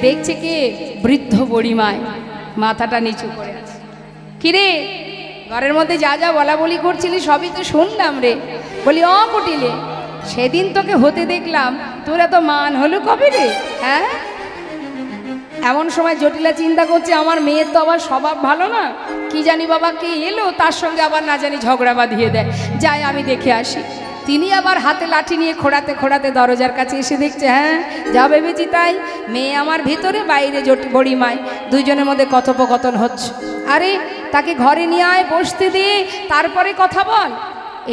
দেখছে কে? বৃদ্ধ বুড়িমায় মাথাটা নিচু করে আছে। কিরে, ঘরের মধ্যে যা যা বলা বলি করছিলি সবই তো শুনলাম রে। বলি, অ কুটিলে, সেদিন তোকে হতে দেখলাম, তোর এত মান হলো কবে রে? হ্যাঁ, এমন সময় জটিলা চিন্তা করছে, আমার মেয়ের তো আবার স্বভাব ভালো না, কি জানি বাবা কে এলো, তার সঙ্গে আবার না জানি ঝগড়া বাঁধিয়ে দেয়, যাই আমি দেখে আসি। তিনি আবার হাতে লাঠি নিয়ে খোঁড়াতে খোঁড়াতে দরজার কাছে এসে দেখছে, হ্যাঁ যা ভেবেছি তাই, মেয়ে আমার ভিতরে, বাইরে বড়িমায়, দুইজনের মধ্যে কথোপকথন হচ্ছে। আরে তাকে ঘরে নিয়ে আয়, বসতে দিয়ে তারপরে কথা বল।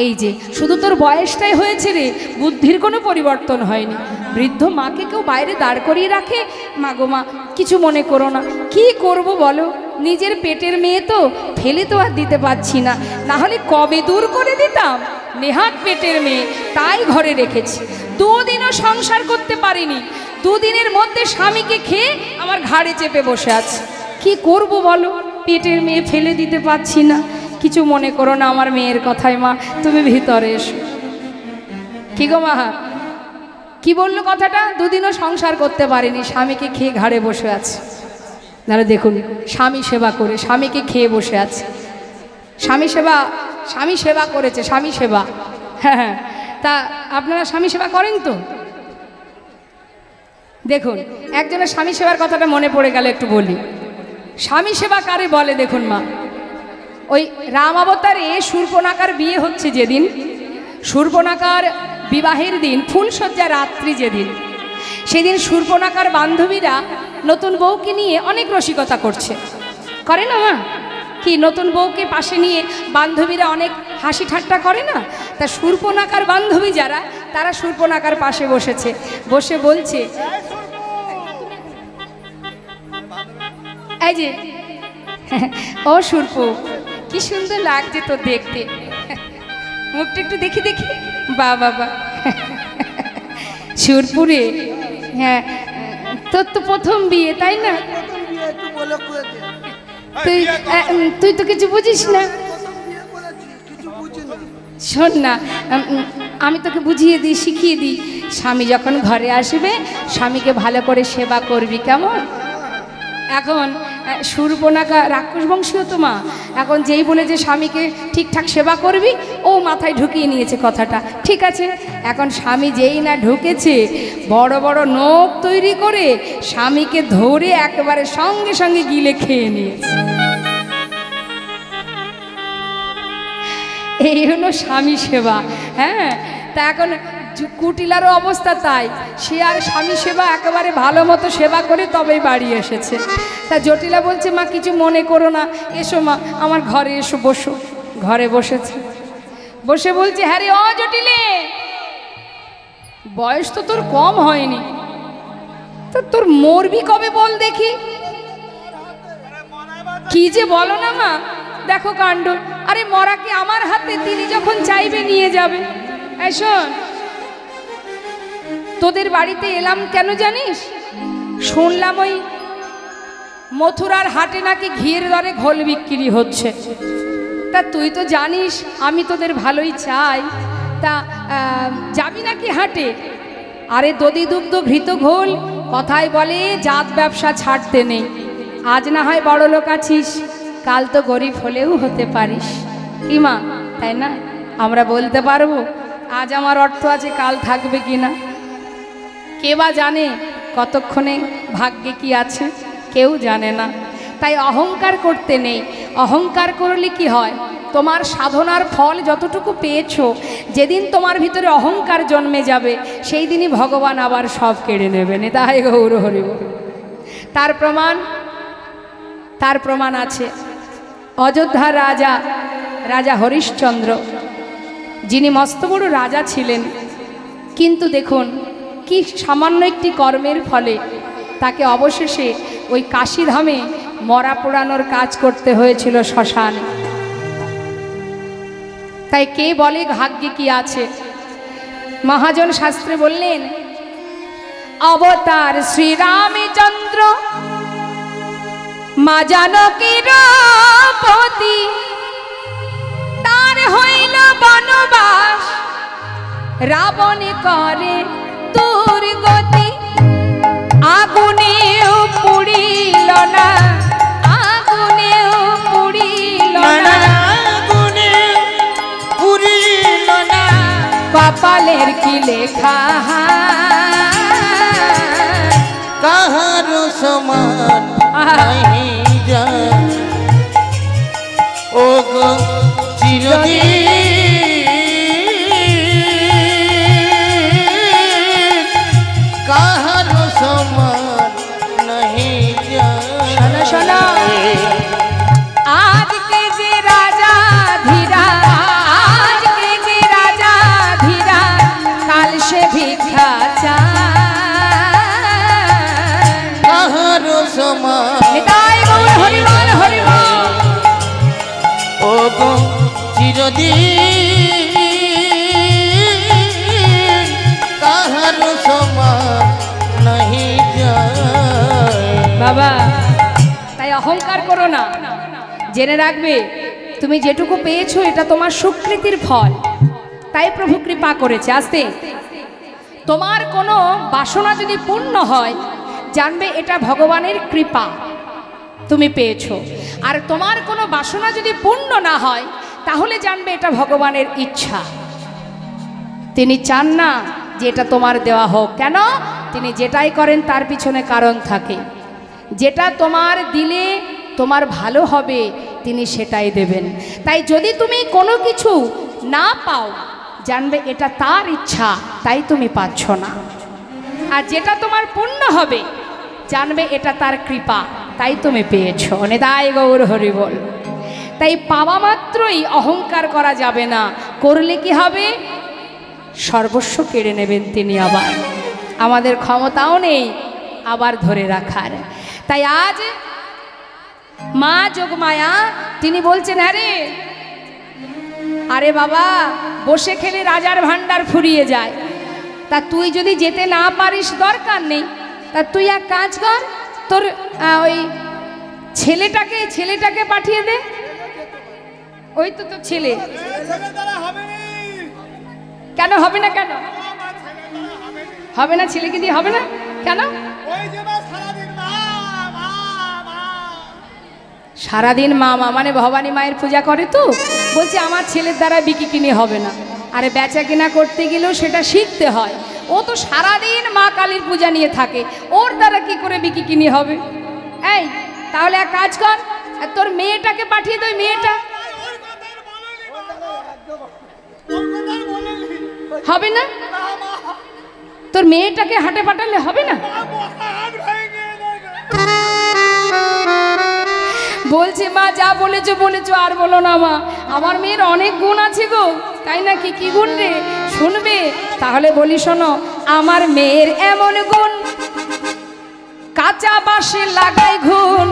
এই যে শুধু তোর বয়সটাই হয়েছে রে, বুদ্ধির কোনো পরিবর্তন হয়নি। বৃদ্ধ মাকে কেউ বাইরে দাঁড় করিয়ে রাখে? মা গো মা, কিছু মনে করো না, কি করব বলো, নিজের পেটের মেয়ে তো, ফেলে তো আর দিতে পারছি না, না হলে কবে দূর করে দিতাম। নেহাত পেটের মেয়ে, তাই ঘরে রেখেছি। দুদিনও সংসার করতে পারিনি, দুদিনের মধ্যে স্বামীকে খেয়ে আমার ঘাড়ে চেপে বসে আছে। কি করব বলো, পেটের মেয়ে ফেলে দিতে পারছি না। কিছু মনে করো না আমার মেয়ের কথায় মা, তুমি ভিতরে এসো। কি গো মা, কি বললো কথাটা? দুদিনও সংসার করতে পারেনি, স্বামীকে খেয়ে ঘাড়ে বসে আছে। তাহলে দেখুন, স্বামী সেবা করে স্বামীকে খেয়ে বসে আছে। স্বামী সেবা করেছে, স্বামী সেবা। হ্যাঁ, তা আপনারা স্বামী সেবা করেন তো? দেখুন, একজনের স্বামী সেবার কথাটা মনে পড়ে গেল, একটু বলি। স্বামী সেবা কারে বলে দেখুন মা, ওই রাম অবতারে শূর্পণখার বিয়ে হচ্ছে যেদিন, শূর্পণখার বিবাহের দিন, ফুলসজ্জা রাত্রি যেদিন, সেদিন শূর্পণখার বান্ধবীরা নতুন বউকে নিয়ে অনেক রসিকতা করছে, করে না মা? কি নতুন বউকে পাশে নিয়ে বান্ধবীরা অনেক হাসি ঠাট্টা করে না? তা শূর্পণখার বান্ধবী যারা, তারা শূর্পণখার পাশে বসেছে, বসে বলছে, এই যে ও শূর্প, কি সুন্দর লাগছে তো দেখতে, মুখটা একটু দেখি দেখি, বা বাবা শূর্পুরে, হ্যাঁ তোর তো প্রথম বিয়ে তাই না? তুই তো কিছু বুঝিস না। শোন না, আমি তোকে বুঝিয়ে দিই, শিখিয়ে দিই। স্বামী যখন ঘরে আসবে, স্বামীকে ভালো করে সেবা করবি, কেমন? এখন শূর্পণখা রাক্ষস বংশীয় তো মা, এখন যেই বলে যে স্বামীকে ঠিকঠাক সেবা করবি, ও মাথায় ঢুকিয়ে নিয়েছে কথাটা। ঠিক আছে, এখন স্বামী যেই না ঢুকেছে, বড় বড় নখ তৈরি করে স্বামীকে ধরে একেবারে সঙ্গে সঙ্গে গিলে খেয়ে নিয়েছে। এই হলো স্বামী সেবা। হ্যাঁ, তা এখন কুটিলারও অবস্থা তাই, সে আর স্বামী সেবা একেবারে ভালো মতো সেবা করে তবেই বাড়ি এসেছে। তা জটিলা বলছে, মা কিছু মনে করো না, এসো মা আমার ঘরে এসো, বসো। ঘরে বসেছে, বসে বলছে, হ্যাঁ রে ও জটিলে, বয়স তো তোর কম হয়নি, তা তোর মরবি কবে বল দেখি? কি যে বলো না মা, দেখো কাণ্ড। আরে মরা কি আমার হাতে, তিনি যখন চাইবে নিয়ে যাবে। এই শোন, তোদের বাড়িতে এলাম কেন জানিস? শুনলাম ওই মথুরার হাটে নাকি ঘিয়ের দরে ঘোল বিক্রি হচ্ছে। তা তুই তো জানিস আমি তোদের ভালোই চাই, তা যাবি নাকি হাটে? আরে দধি দুগ্ধ ঘৃত ঘোল, কথায় বলে জাত ব্যবসা ছাড়তে নেই। আজ না হয় বড় লোক আছিস, কাল তো গরিব হলেও হতে পারিস। কি মা, তাই না? আমরা বলতে পারবো আজ আমার অর্থ আছে, কাল থাকবে কি না? কে বা জানে কতক্ষণে ভাগ্যে কি আছে, কেউ জানে না। তাই অহংকার করতে নেই। অহংকার করলে কি হয়, তোমার সাধনার ফল যতটুকু পেয়েছো, যেদিন তোমার ভিতরে অহংকার জন্মে যাবে, সেই দিনই ভগবান আবার সব কেড়ে নেবেন। তাই গৌর হরি বল। তার প্রমাণ আছে। অযোধ্যার রাজা হরিশ্চন্দ্র, যিনি মস্ত বড় রাজা ছিলেন, কিন্তু দেখুন কি সামান্য একটি কর্মের ফলে তাকে অবশেষে ওই কাশীধামে মরা পোড়ানোর কাজ করতে হয়েছিল, শ্মশানে। তাই কে বলে ভাগ্যে কি আছে? মহাজন শাস্ত্রে বললেন, অবতার শ্রীরামচন্দ্র মা জানকীর পতি, তার হইল বনবাস, রাবণ করে দুর্গতি, আগুনে লেখা কাহারো সমান নাহি জান ও গো চিরদিন কাহারো সমান নাহি জান। শোনো আজকে যে রাজা ধীরা, আজকে যে রাজা ধীরা, কাল সে ভিক্ষা চায়। কাহারো সমান নিতাই গৌর হরিবল হরিবল। ও গো চিরদিন কাহারো সমান নাহি যায়। বাবা তাই অহংকার করো না, জেনে রাখবে তুমি যেটুকু পেয়েছো এটা তোমার সুকৃতির ফল, তাই প্রভু কৃপা করেছে। আস্তে তোমার কোনো বাসনা যদি পূর্ণ হয় জানবে এটা ভগবানের কৃপা তুমি পেয়েছো, আর তোমার কোনো বাসনা যদি পূর্ণ না হয় তাহলে জানবে এটা ভগবানের ইচ্ছা। তিনি চান না যে এটা তোমার দেওয়া হোক। কেন? তিনি যেটাই করেন তার পিছনে কারণ থাকে। যেটা তোমার দিলে তোমার ভালো হবে তিনি সেটাই দেবেন। তাই যদি তুমি কোনো কিছু না পাও জানবে এটা তার ইচ্ছা, তাই তুমি পাচ্ছ না। আর যেটা তোমার পূর্ণ হবে জানবে এটা তার কৃপা, তাই তুমি পেয়েছো। নিতাই গৌর হরি বল। তাই পাওয়া মাত্রই অহংকার করা যাবে না, করলে কি হবে? সর্বস্ব কেড়ে নেবেন তিনি। আবার আমাদের ক্ষমতাও নেই আবার ধরে রাখার। তাই আজ মা যোগমায়া তিনি বলছেন, আরে আরে বাবা বসে খেলে রাজার ভান্ডার ফুরিয়ে যায়, তা তুই যদি যেতে না পারিস দরকার নেই, তা তুই এক কাজ কর, তোর ওই ছেলেটাকে পাঠিয়ে দে। ওই তো তোর ছেলে। কেন হবে না? কেন হবে না? ছেলেকে দিয়ে হবে না কেন? সারাদিন মা মা মানে ভবানী মায়ের পূজা করে তো, বলছে আমার ছেলের দ্বারা বিকি কিনে হবে না। আরে বেচা কিনা করতে গেলেও সেটা শিখতে হয়। ও তো সারাদিন মা কালীর পূজা নিয়ে থাকে, ওর দ্বারা কি করে বিকি কিনে হবে? এই তাহলে এক কাজ কর, তোর মেয়েটাকে পাঠিয়ে দে। মেয়েটা হবে না? তোর মেয়েটাকে হাটে পাঠালে হবে না? বলছে মা যা বলেছো বলেছো, আর বলো না মা, আমার মেয়ের অনেক গুণ আছে গো। তাই নাকি? কি গুণ রে? শুনবে? তাহলে বলি শোনো, আমার মেয়ের এমন গুণ, কাঁচা বাঁশে লাগাই ঘুন।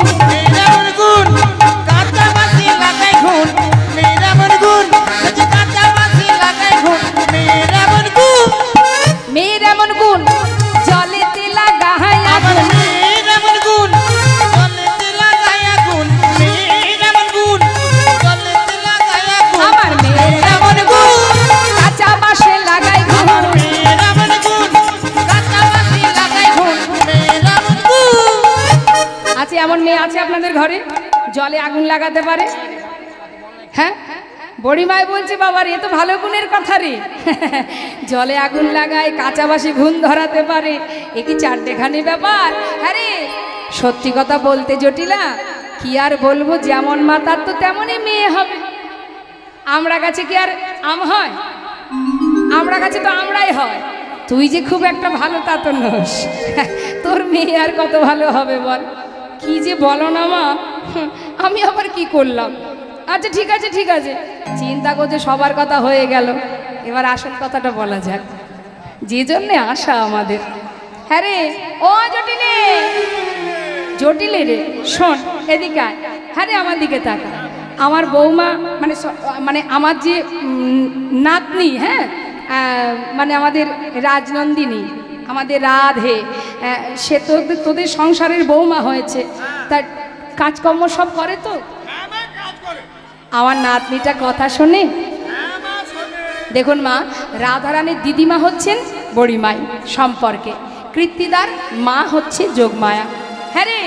মেয়ের এমন গুণ জলেতে লাগাই আগুন। আমার মেয়ের এমন গুণ, কাঁচা বাঁশে লাগাই ঘুন। আছে এমন মেয়ে আছে আপনাদের ঘরে জলে আগুন লাগাতে পারে? হ্যাঁ, বড়িমায় বলছে বাবার এ তো ভালো গুণের কথা রে। জলে আগুন লাগায়, কাঁচা বাঁশে ঘুণ ধরাতে পারে, এ কি চারটেখানি ব্যাপার? আরে সত্যি কথা বলতে জটিলা, কি আর বলবো, যেমন মা তার তো তেমনই মেয়ে হবে। আমরা গাছে কি আর আম হয়? আমরা গাছে তো আমরাই হয়। তুই যে খুব একটা ভালো তা তো নস, তোর মেয়ে আর কত ভালো হবে বল? কি যে বলো না মা, আমি আবার কি করলাম? আচ্ছা ঠিক আছে ঠিক আছে, চিন্তা করছে সবার কথা হয়ে গেল, এবার আসল কথাটা বলা যাক, যে জন্যে আসা আমাদের। হ্যাঁ রে ও জটিলে, জটিলে রে শোন এদিকে আয়। হ্যাঁ রে আমার দিকে তাকা। আমার বৌমা মানে আমার যে নাতনি, হ্যাঁ মানে আমাদের রাজনন্দিনী, আমাদের রাধে, সে তো তোদের সংসারের বৌমা হয়েছে, তার কাজকর্ম সব করে তো? আমার নাতনিটা কথা শোনে? দেখুন মা, রাধারানীর দিদিমা হচ্ছেন বড়িমাই সম্পর্কে, কীর্তিদার মা হচ্ছে যোগমায়া। হ্যাঁ রে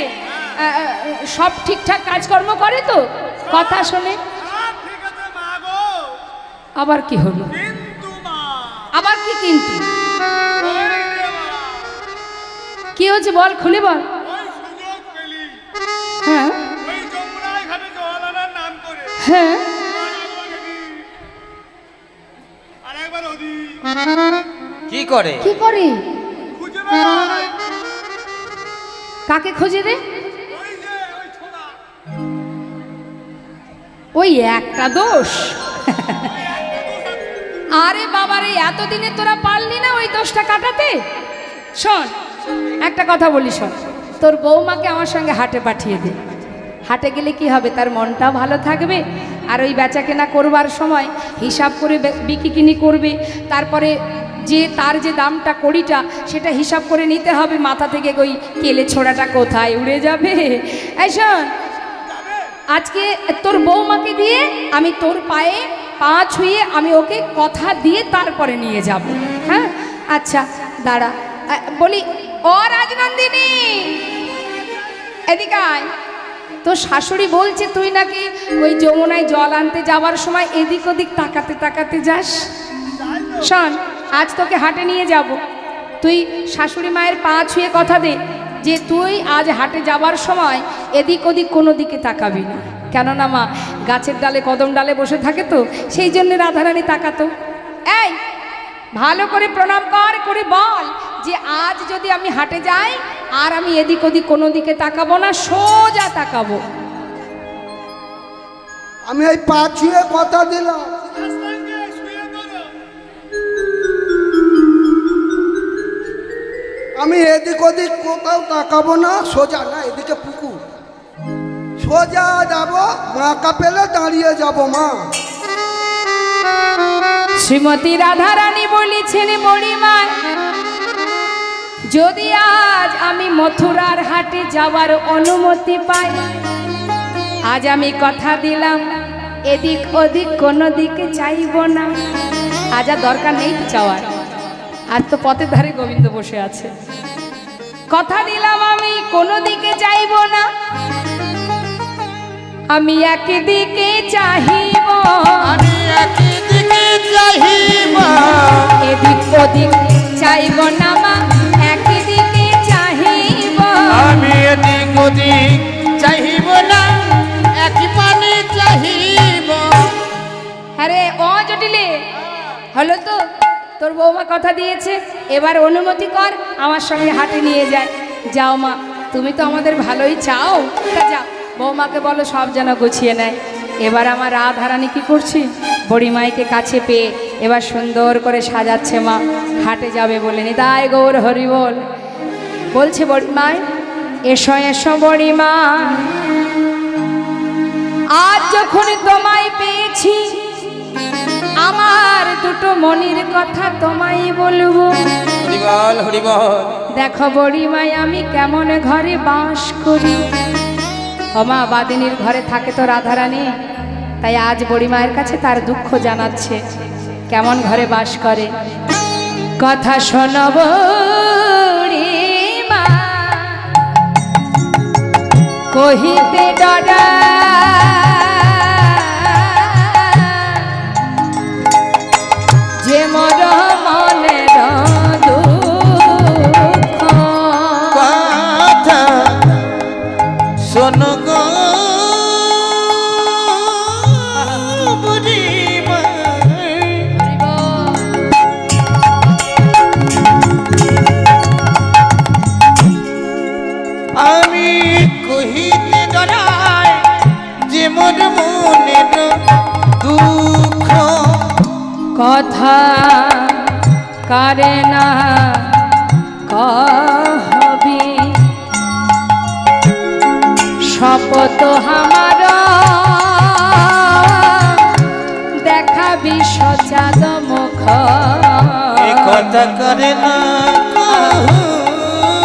সব ঠিকঠাক কাজকর্ম করে তো? কথা শোনে? আবার কি হলো? আবার কি কিন্তু? কি হচ্ছে বল, খুলে বল। হ্যাঁ হ্যাঁ, কি করে? কি করে? কাকে খোঁজে রে? ওই একটা দোষ। আরে বাবারে, এতদিনে তোরা পারলি না ওই দোষটা কাটাতে? শোন একটা কথা বলি, শোন, তোর বৌমাকে আমার সঙ্গে হাটে পাঠিয়ে দে। হাটে গেলে কি হবে, তার মনটা ভালো থাকবে, আর ওই বেচা কেনা করবার সময় হিসাব করে বিক্রি কিনি করবে, তারপরে যে তার যে দামটা কড়িটা সেটা হিসাব করে নিতে হবে, মাথা থেকে ওই কেলে ছোড়াটা কোথায় উড়ে যাবে। এই শোন, আজকে তোর বৌমাকে দিয়ে আমি তোর পায়ে পা ছুঁয়ে আমি ওকে কথা দিয়ে তারপরে নিয়ে যাব। হ্যাঁ আচ্ছা দাঁড়া, বলি ও রাজনন্দিনী, এদিকে আয়। তোর শাশুড়ি বলছে তুই নাকি ওই যমুনায় জল আনতে যাওয়ার সময় এদিক ওদিক তাকাতে তাকাতে যাস। শোন, আজ তোকে হাটে নিয়ে যাব, তুই শাশুড়ি মায়ের পা ছুঁয়ে কথা দে যে তুই আজ হাটে যাবার সময় এদিক ওদিক কোনো দিকে তাকাবি না, কেননা মা গাছের ডালে কদম ডালে বসে থাকে তো, সেই জন্য রাধারানী তাকাতো। এই ভালো করে প্রণাম করে বল যে আজ যদি আমি হাটে যাই আর আমি এদিক ওদিক কোনো দিকে তাকাবো না, সোজা তাকাবো। আমি এই পা ছুঁয়ে কথা দিলাম। আমি এদিক ওদিক কোথাও তাকাবো না, সোজা না, এদিকে পুকুর, সোজা যাব, মাকা পেলে দাঁড়িয়ে যাব। মা শ্রীমতী রাধারানী বলেছেন, বড়িমা যদি আজ আমি মথুরার হাটে যাওয়ার অনুমতি পাই, আজ আমি কথা দিলাম এদিক ওদিক কোনো দিকে চাইব না। আজ আর দরকার নেই তো চাওয়ার, আজ তো পথের ধারে গোবিন্দ বসে আছে। কথা দিলাম আমি কোনো দিকে চাইব না, আমি একদিকে চাহিব, আমি একদিকে চাহিব, এদিক ওদিক চাইব না মা, একদিকে চাহিব, আমি এদিক ওদিক চাহিব না, একই পানে চাহিব। আরে ও জটিলে, হলো তো, তোর বৌমা কথা দিয়েছে, এবার অনুমতি কর আমার সঙ্গে হাটে নিয়ে যায়। যাও মা, তুমি তো আমাদের ভালোই চাও, তা যাও, বৌমাকে বলো সব যেন গুছিয়ে নেয়। এবার আমার রাধারানী কি করছি, বড়িমাইকে কাছে পেয়ে এবার সুন্দর করে সাজাচ্ছে মা, হাটে যাবে বলে। নিতাই গৌর হরি বল। বলছে বড়িমাই, এসো এসো বড়িমা, আজ যখন তোমায় পেয়েছি আমার দুটো মনির কথা তোমায় বলবো। হরি বল হরি বল। দেখো বড়িমাই আমি কেমন ঘরে বাস করি। মা বাদিনীর ঘরে থাকে তো রাধারানী, তাই আজ বড়িমায়ের কাছে তার দুঃখ জানাচ্ছে, কেমন ঘরে বাস করে। কথা শোনো বড়িমা, কহিতে ডরা যে মোর মনের দুঃখ। কথা শোনো গো বুড়িমা, আমি কহিতে ডরাই যে মোর মনের দুঃখ। কথা কারে না কহবি, শপথ আমার দেখাবি সচাদ মুখ। এ কথা করে না কহবি,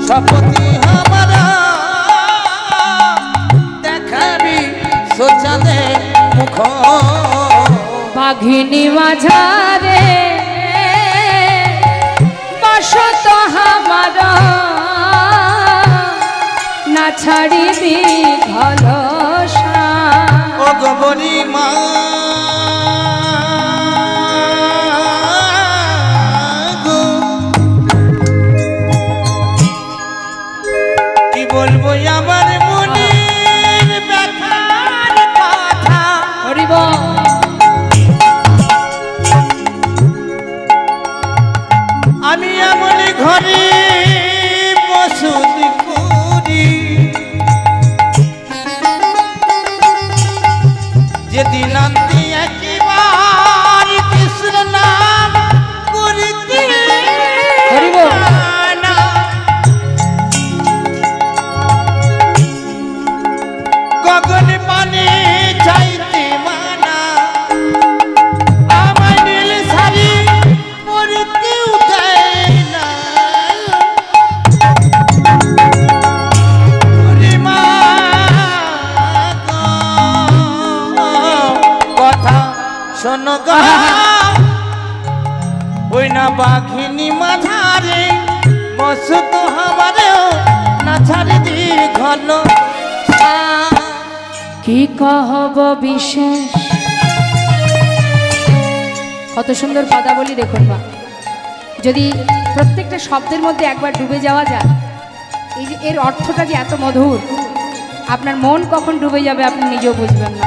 শপথি হামারা দেখাবি সোচাদে মুখ। বাঘিনী মাঝারে বসত আমার না ছাড়িবি ঘলসা। ও গো বড়িমা, ওই না বাঘিনী মাঝারে মসুত হবারে না ছাড়ি দি ঘন কি কহব বিশেষ। কত সুন্দর পদাবলী দেখুন মা, যদি প্রত্যেকটা শব্দের মধ্যে একবার ডুবে যাওয়া যায়, এই যে এর অর্থটা যে এত মধুর, আপনার মন কখন ডুবে যাবে আপনি নিজেও বুঝবেন না।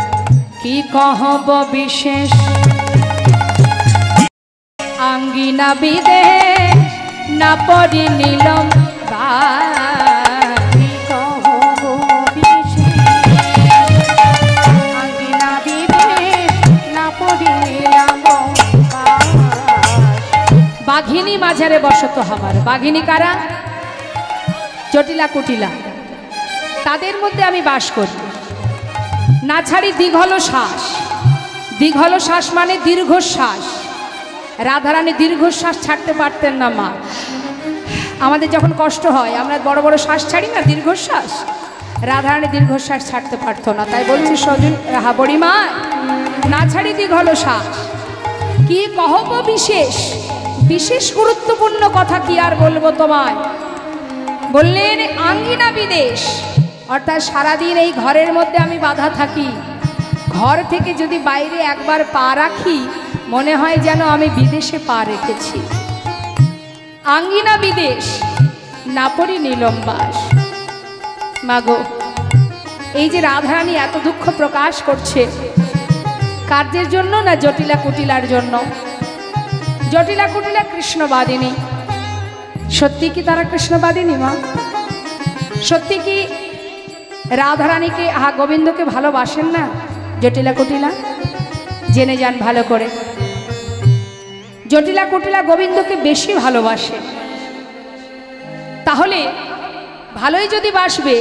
কি কহব বিশেষ আঙ্গিনা বিদেশ না পড়ি নিলম বাঘিনী মাঝারে বসত আমার। বাঘিনী কারা? জটিলা কুটিলা, তাদের মধ্যে আমি বাস করি। না ছাড়ি দীঘল শ্বাস। দীঘল শ্বাস মানে দীর্ঘশ্বাস। রাধারানী দীর্ঘশ্বাস ছাড়তে পারতেন না মা। আমাদের যখন কষ্ট হয় আমরা বড় বড় শ্বাস ছাড়ি না, দীর্ঘশ্বাস। রাধারানী দীর্ঘশ্বাস ছাড়তে পারতো না, তাই বলছি সজন বড়ি মা না ছাড়ি দীঘল শ্বাস। কি কহব বিশেষ, বিশেষ গুরুত্বপূর্ণ কথা কি আর বলবো তোমায়। বললেন আঙ্গিনা বিদেশ, অর্থাৎ সারাদিন এই ঘরের মধ্যে আমি বাধা থাকি। ঘর থেকে যদি বাইরে একবার পা রাখি মনে হয় যেন আমি বিদেশে পা রেখেছি। আঙ্গিনা বিদেশ না পড়ি নীলম্বাস। মাগো, এই যে রাধারানী এত দুঃখ প্রকাশ করছে কার্যের জন্য না জটিলা কুটিলার জন্য? জটিলা কুটিলা কৃষ্ণবাদিনী। সত্যি কি তারা কৃষ্ণবাদিনী মা? সত্যি কি রাধারানীকে গোবিন্দকে ভালোবাসেন না জটিলা কুটিলা? জেনে যান ভালো করে, জটিলা কুটিলা গোবিন্দকে বেশি ভালোবাসে। তাহলে ভালোই যদি বাসবে,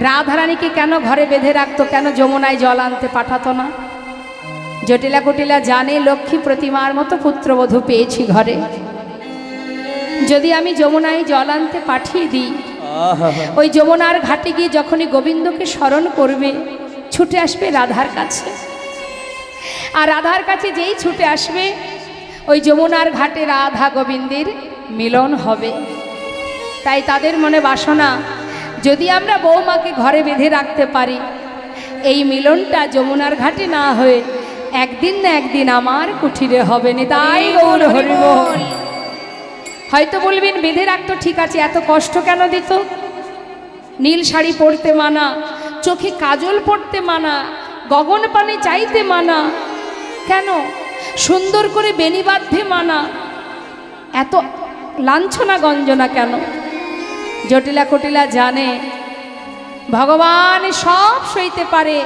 রাধারানীকে কেন ঘরে বেঁধে রাখতো, কেন যমুনায় জল আনতে পাঠাতো না? জটিলা কুটিলা জানে লক্ষ্মী প্রতিমার মতো পুত্রবধূ পেয়েছি ঘরে, যদি আমি যমুনায় জল আনতে পাঠিয়ে দিই, ওই যমুনার ঘাটে গিয়ে যখনই গোবিন্দকে স্মরণ করবে ছুটে আসবে রাধার কাছে। আর রাধার কাছে যেই ছুটে আসবে ওই যমুনার ঘাটে রাধা গোবিন্দের মিলন হবে। তাই তাদের মনে বাসনা, যদি আমরা বৌমাকে ঘরে বেঁধে রাখতে পারি, এই মিলনটা যমুনার ঘাটে না হয়ে একদিন না একদিন আমার কুঠিরে হবে না। তাই গৌর হরিবোল। হয়তো বলবেন বেঁধে রাখতো, ঠিক আছে, এত কষ্ট কেন দিত? নীল শাড়ি পরতে মানা, চোখে কাজল পরতে মানা, গগন পানে চাইতে মানা, কেন সুন্দর করে বেনি বাঁধতে মানা, এত লাঞ্ছনা গঞ্জনা কেন? জটিলা কুটিলা জানে ভগবান সব সইতে পারে,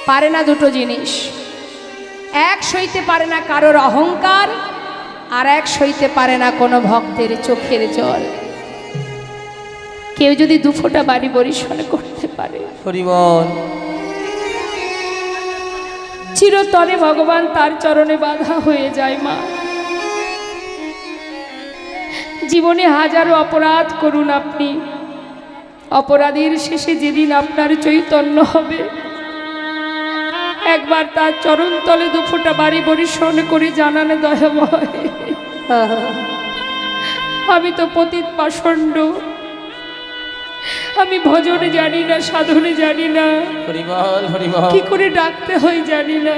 পারে না দুটো জিনিস। এক সইতে পারে না কারোর অহংকার, আর এক সইতে পারে না কোনো ভক্তের চোখের জল। কেউ যদি দুফোঁটা বাড়ি বরিশন করতে পারে চিরতরে ভগবান তার চরণে বাধা হয়ে যায়। মা, জীবনে হাজারো অপরাধ করুন আপনি, অপরাধের শেষে যেদিন আপনার চৈতন্য হবে, একবার তার চরণ তলে দুফোঁটা বাড়ি বরিশন করে জানানো দয়াময়, আমি তো পতিত পাষণ্ড, আমি ভজনে জানি না, সাধনে জানি না, কি করে ডাকতে হয় জানি না,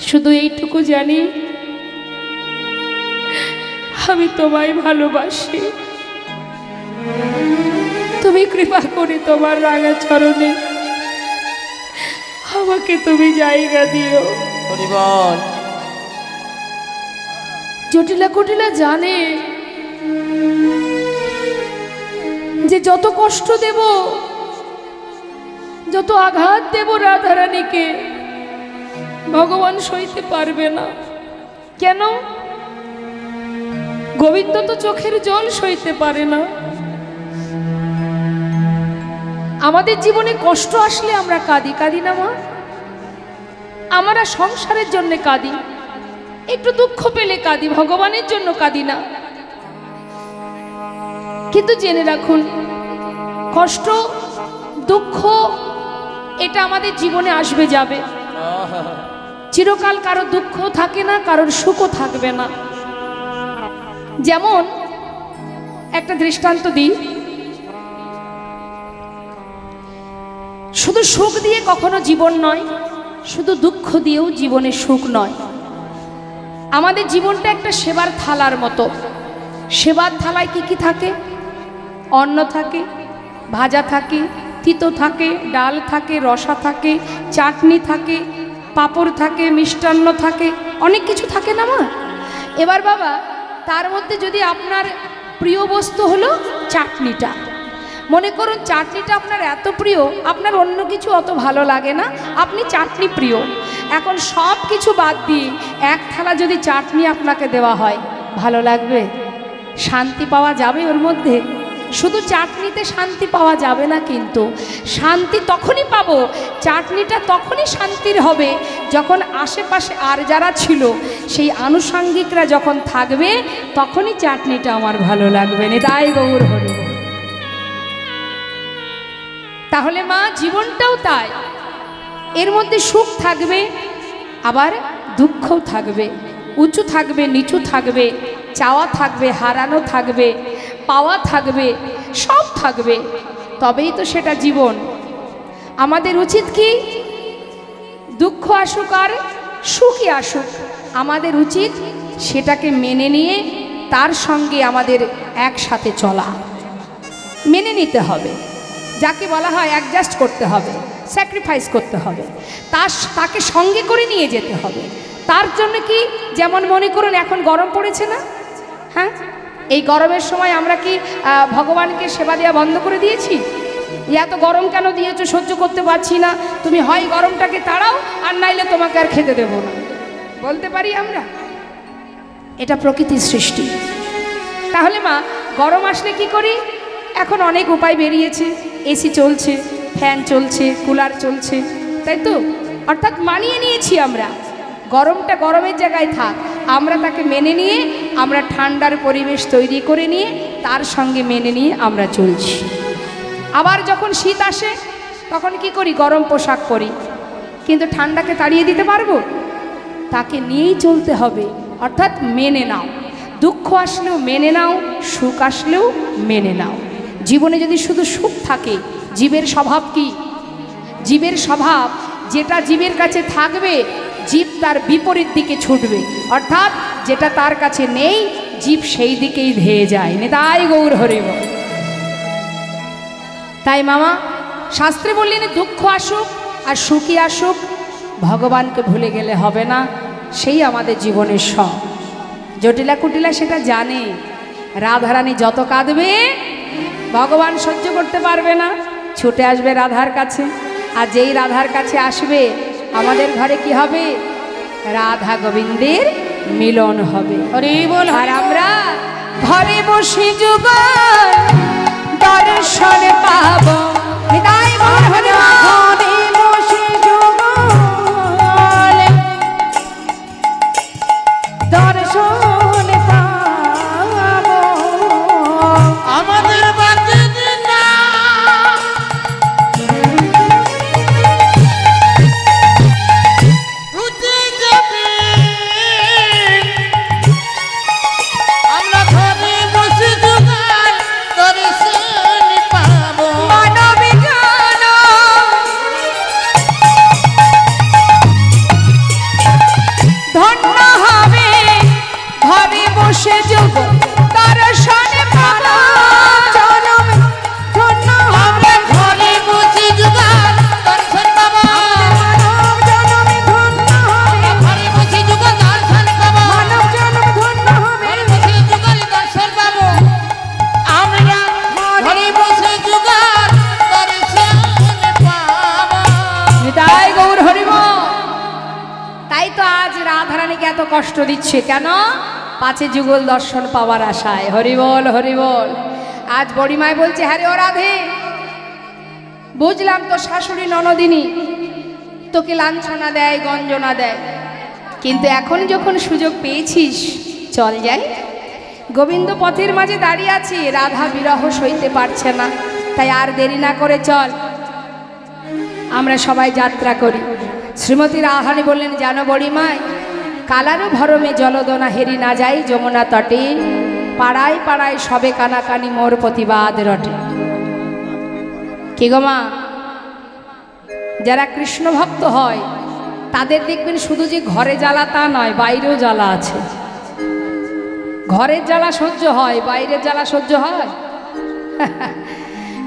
শুধু এইটুকু জানি আমি তোমায় ভালোবাসি। তুমি কৃপা করে তোমার রাঙা চরণে আমাকে তুমি জায়গা দিও। জটিলা কুটিলা জানে যে যত কষ্ট দেব, যত আঘাত দেব রাধারানীকে, ভগবান সইতে পারবে না। কেন? গোবিন্দ তো চোখের জল সইতে পারে না। আমাদের জীবনে কষ্ট আসলে আমরা কাঁদি, কাঁদি না মা? আমরা সংসারের জন্য কাঁদি, একটু দুঃখ পেলে কাঁদি, ভগবানের জন্য কাঁদি না। কিন্তু জেনে রাখুন, কষ্ট দুঃখ এটা আমাদের জীবনে আসবে যাবে, চিরকাল কারো দুঃখও থাকে না, কারোর সুখও থাকবে না। যেমন একটা দৃষ্টান্ত দিই, শুধু সুখ দিয়ে কখনো জীবন নয়, শুধু দুঃখ দিয়েও জীবনে সুখ নয়। আমাদের জীবনটা একটা সেবার থালার মতো। সেবার থালায় কি কি থাকে? অন্ন থাকে, ভাজা থাকে, তিতো থাকে, ডাল থাকে, রসা থাকে, চাটনি থাকে, পাঁপড় থাকে, মিষ্টান্ন থাকে, অনেক কিছু থাকে না মা? এবার বাবা, তার মধ্যে যদি আপনার প্রিয় বস্তু হলো চাটনিটা, মনে করুন চাটনিটা আপনার এত প্রিয়, আপনার অন্য কিছু অত ভালো লাগে না, আপনি চাটনি প্রিয়। এখন সব কিছু বাদ দিয়ে এক থালা যদি চাটনি আপনাকে দেওয়া হয়, ভালো লাগবে? শান্তি পাওয়া যাবে ওর মধ্যে? শুধু চাটনিতে শান্তি পাওয়া যাবে না, কিন্তু শান্তি তখনই পাবো, চাটনিটা তখনই শান্তির হবে যখন আশেপাশে আর যারা ছিল সেই আনুষঙ্গিকরা যখন থাকবে, তখনই চাটনিটা আমার ভালো লাগবে। নিতাই গৌর হরি। তাহলে মা, জীবনটাও তাই, এর মধ্যে সুখ থাকবে, আবার দুঃখও থাকবে, উঁচু থাকবে, নিচু থাকবে, চাওয়া থাকবে, হারানো থাকবে, পাওয়া থাকবে, সব থাকবে, তবেই তো সেটা জীবন। আমাদের উচিত কি? দুঃখ আসুক আর সুখই আসুক, আমাদের উচিত সেটাকে মেনে নিয়ে তার সঙ্গে আমাদের একসাথে চলা। মেনে নিতে হবে, যাকে বলা হয় অ্যাডজাস্ট করতে হবে, স্যাক্রিফাইস করতে হবে, তাকে সঙ্গে করে নিয়ে যেতে হবে। তার জন্য কি, যেমন মনে করুন এখন গরম পড়েছে না? হ্যাঁ, এই গরমের সময় আমরা কি ভগবানকে সেবা দেওয়া বন্ধ করে দিয়েছি? এত গরম কেন দিয়েছো, সহ্য করতে পারছি না, তুমি হয় গরমটাকে তাড়াও, আর নাইলে তোমাকে আর খেতে দেবো না, বলতে পারি আমরা? এটা প্রকৃতির সৃষ্টি। তাহলে মা, গরম আসলে কি করি? এখন অনেক উপায় বেরিয়েছে, এসি চলছে, ফ্যান চলছে, কুলার চলছে, তাই তো? অর্থাৎ মানিয়ে নিয়েছি আমরা, গরমটা গরমের জায়গায় থাক, আমরা তাকে মেনে নিয়ে, আমরা ঠান্ডার পরিবেশ তৈরি করে নিয়ে তার সঙ্গে মেনে নিয়ে আমরা চলছি। আবার যখন শীত আসে তখন কি করি? গরম পোশাক পরি, কিন্তু ঠান্ডাকে তাড়িয়ে দিতে পারবো? তাকে নিয়েই চলতে হবে, অর্থাৎ মেনে নাও। দুঃখ আসলেও মেনে নাও, সুখ আসলেও মেনে নাও। জীবনে যদি শুধু সুখ থাকে, জীবের স্বভাব কি? জীবের স্বভাব, যেটা জীবের কাছে থাকবে জীব তার বিপরীত দিকে ছুটবে, অর্থাৎ যেটা তার কাছে নেই জীব সেই দিকেই ধেয়ে যায়। নিতাই গৌর হরি বল। তাই মামা, শাস্ত্রে বললেন দুঃখ আসুক আর সুখী আসুক, ভগবানকে ভুলে গেলে হবে না, সেই আমাদের জীবনের সব। জটিলা কুটিলা সেটা জানে, রাধারানী যত কাঁদবে ভগবান সহ্য করতে পারবে না, ছুটে আসবে রাধার কাছে। আর যেই রাধার কাছে আসবে, আমাদের ঘরে কি হবে? রাধা গোবিন্দের মিলন হবে। হরি বল। আর আমরা ঘরে বসে যুগল দর্শন পাব। হৃদয় ঘরে বসে যুগল দর্শন পাব। আমাদের বাকি দিন না ঘুচে যাবে, আমরা ঘরে বসে জোগাড় দর্শন পাবো। মানবিক জন ধন্য হবে, ঘরে বসে যোগ দর্শন পাব। জনম ধন্য হবে, ঘরে বসে জোগাড় দর্শন পাবো। মানব জনম ধন্য হবে, ঘরে বসে জোগাড় দর্শন পাবো। মানব জনম ধন্য হবে। ঘরে বসে জোগাড় দর্শন পাবো। আমরা ঘরে বসে জোগাড় দর্শন পাবো। নিতাই গৌর হরি বল। তাই তো আজ রাধারানীকে এত কষ্ট দিচ্ছে কেন? পাঁচে যুগল দর্শন পাওয়ার আশায়। হরি বল, হরি বল। আজ বড়িমায় বলছে, হ্যাঁ রে ও রাধে, বুঝলাম তো শাশুড়ি ননদিনী তোকে লাঞ্ছনা দেয়, গঞ্জনা দেয়, কিন্তু এখন যখন সুযোগ পেয়েছিস, চল যাই। গোবিন্দ পথের মাঝে দাঁড়িয়ে আছে, রাধা বিরহ সইতে পারছে না, তাই আর দেরি না করে চল। আমরা সবাই যাত্রা করি। শ্রীমতী রাধারানী বললেন, জানো বড়িমায়, কালারও ভরমে জলদনা হেরি না যাই যমুনা তটে, পাড়ায় পাড়ায় সবে কানাকানি মোর প্রতিবাদ রটে। কি গো মা, যারা কৃষ্ণ ভক্ত হয় তাদের দেখবেন শুধু যে ঘরে জ্বালা তা নয়, বাইরেও জ্বালা আছে। ঘরের জ্বালা সহ্য হয়, বাইরের জ্বালা সহ্য হয়?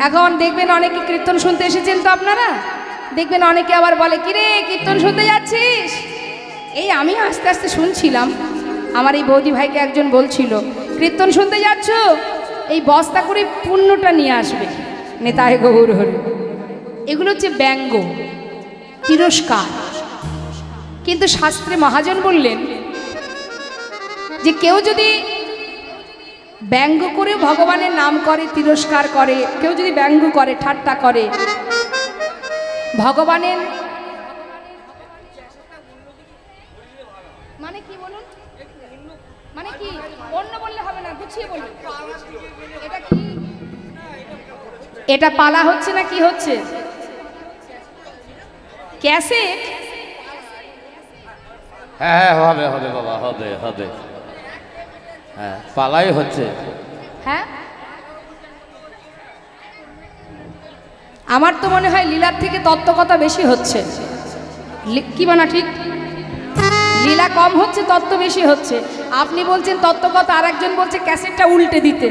এখন দেখবেন অনেকে কীর্তন শুনতে এসেছেন তো আপনারা, দেখবেন অনেকে আবার বলে, কিরে কীর্তন শুনতে যাচ্ছিস? এই আমি আস্তে আস্তে শুনছিলাম, আমার এই বৌদি ভাইকে একজন বলছিল, কীর্তন শুনতে যাচ্ছ, এই বস্তা করে পুণ্যটা নিয়ে আসবে, নেতায় গৌর হরি। এগুলো হচ্ছে ব্যঙ্গ, তিরস্কার। কিন্তু শাস্ত্রে মহাজন বললেন যে কেউ যদি ব্যঙ্গ করে ভগবানের নাম করে, তিরস্কার করে, কেউ যদি ব্যঙ্গ করে, ঠাট্টা করে, ভগবানের মানে কি বলুন, মানে কি অন্য বললে হবে না, গুছিয়ে বলুন। এটা কি, এটা পালা হচ্ছে না কি হচ্ছে? ক্যাসেট? হ্যাঁ হবে হবে বাবা, হবে হবে, হ্যাঁ পালাই হচ্ছে। হ্যাঁ, আমার তো মনে হয় লীলার থেকে তত্ত্বকথা বেশি হচ্ছে, কি বানা ঠিক? লীলা কম হচ্ছে, তত্ত্ব বেশি হচ্ছে। আপনি বলছেন তত্ত্বকথা, আর একজন বলছে ক্যাসেটটা উল্টে দিতে।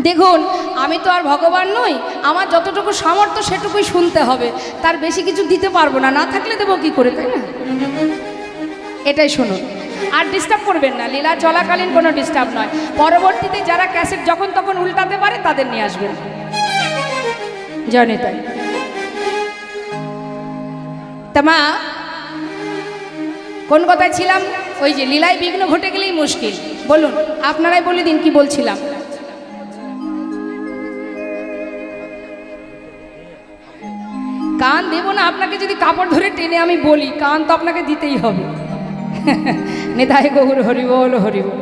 দেখুন, আমি তো আর ভগবান নই, আমার যতটুকু সামর্থ্য সেটুকুই শুনতে হবে, তার বেশি কিছু দিতে পারবো না, না থাকলে দেবো কি করে, তাই না? এটাই শুনুন, আর ডিস্টার্ব করবেন না, লীলা চলাকালীন কোনো ডিস্টার্ব নয়। পরবর্তীতে যারা ক্যাসেট যখন তখন উল্টাতে পারে তাদের নিয়ে আসবেন, জানি তাই। তা মা, কোন কথায় ছিলাম? ওই যে লীলায় বিঘ্ন ঘটে গেলেই মুশকিল। বলুন, আপনারাই বলে দিন কি বলছিলাম। কান দেব না আপনাকে, যদি কাপড় ধরে টেনে আমি বলি, কান তো আপনাকে দিতেই হবে। নেতায় গৌর হরি বল, হরি বল।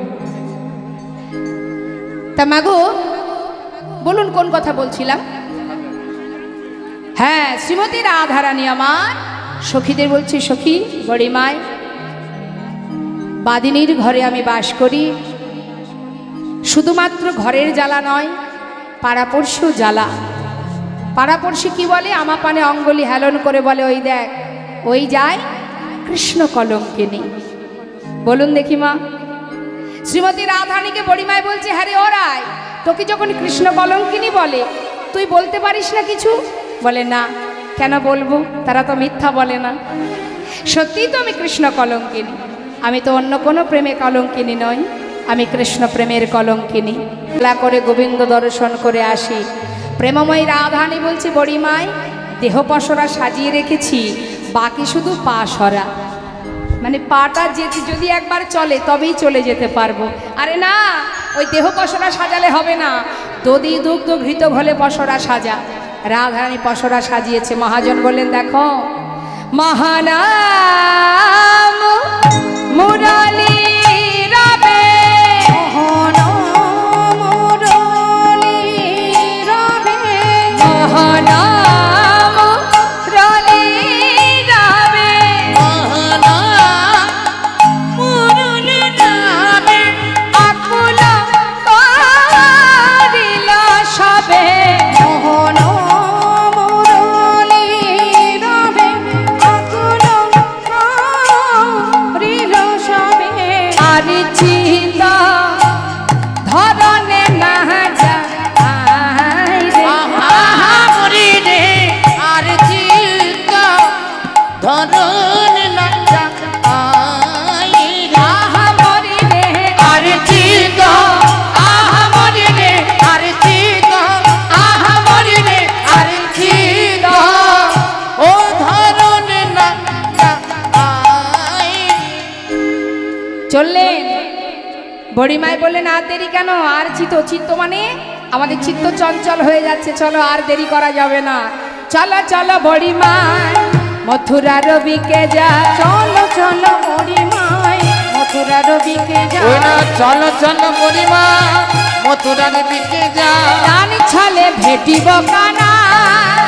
তা মাগো বলুন কোন কথা বলছিলাম? হ্যাঁ, শ্রীমতী রাধারানী আমার সখীদের বলছি, সখী বড়িমায়, বাদিনীর ঘরে আমি বাস করি, শুধুমাত্র ঘরের জ্বালা নয়, পাড়াপড়শি জ্বালা। পাড়াপড়শি কি বলে? আমার পানে অঙ্গুলি হেলন করে বলে, ওই দেখ, ওই যায় কৃষ্ণ কলঙ্কিনী। বলুন দেখি মা। শ্রীমতী রাধারানীকে বড়িমায় বলছে, হ্যাঁ রে ওরাই, তোকে যখন কৃষ্ণ কলঙ্কিনী বলে, তুই বলতে পারিস না কিছু? বলে না। কেন বলবো? তারা তো মিথ্যা বলে না। সত্যিই তো আমি কৃষ্ণ কলঙ্কিনী, আমি তো অন্য কোনো প্রেমে কলঙ্কিনী নই, আমি কৃষ্ণ প্রেমের কলঙ্কিনী। খেলা করে গোবিন্দ দর্শন করে আসি। প্রেমময়ী রাধারানী বলছে, বড়িমায়, দেহ পসরা সাজিয়ে রেখেছি, বাকি শুধু পা সরা। মানে পাটা যদি একবার চলে তবেই চলে যেতে পারবো। আরে না, ওই দেহ পসরা সাজালে হবে না, দধি দুগ্ধ ঘৃত ঘলে পসরা সাজা। রাধারানী পসরা সাজিয়েছে। মহাজন বললেন, দেখো, মহানাম মুরালি রবে, মহানাম মুরালি রবে, মুরলি রবে, আকুল করিল সবে, চললেন। বড়িমায় বললেন, আর দেরি কেন? আর চিত্ত মানে আমাদের চিত্ত চঞ্চল হয়ে যাচ্ছে, চলো আর দেরি করা যাবে না, চলো চলো বড়িমায় মথুরা রবিকে যা, চলো চলো বড়িমায় মথুরা রবিকে যা, চলো চলো বড়িমা মথুরার দিকে যা দান ছলে ভেটিব কানা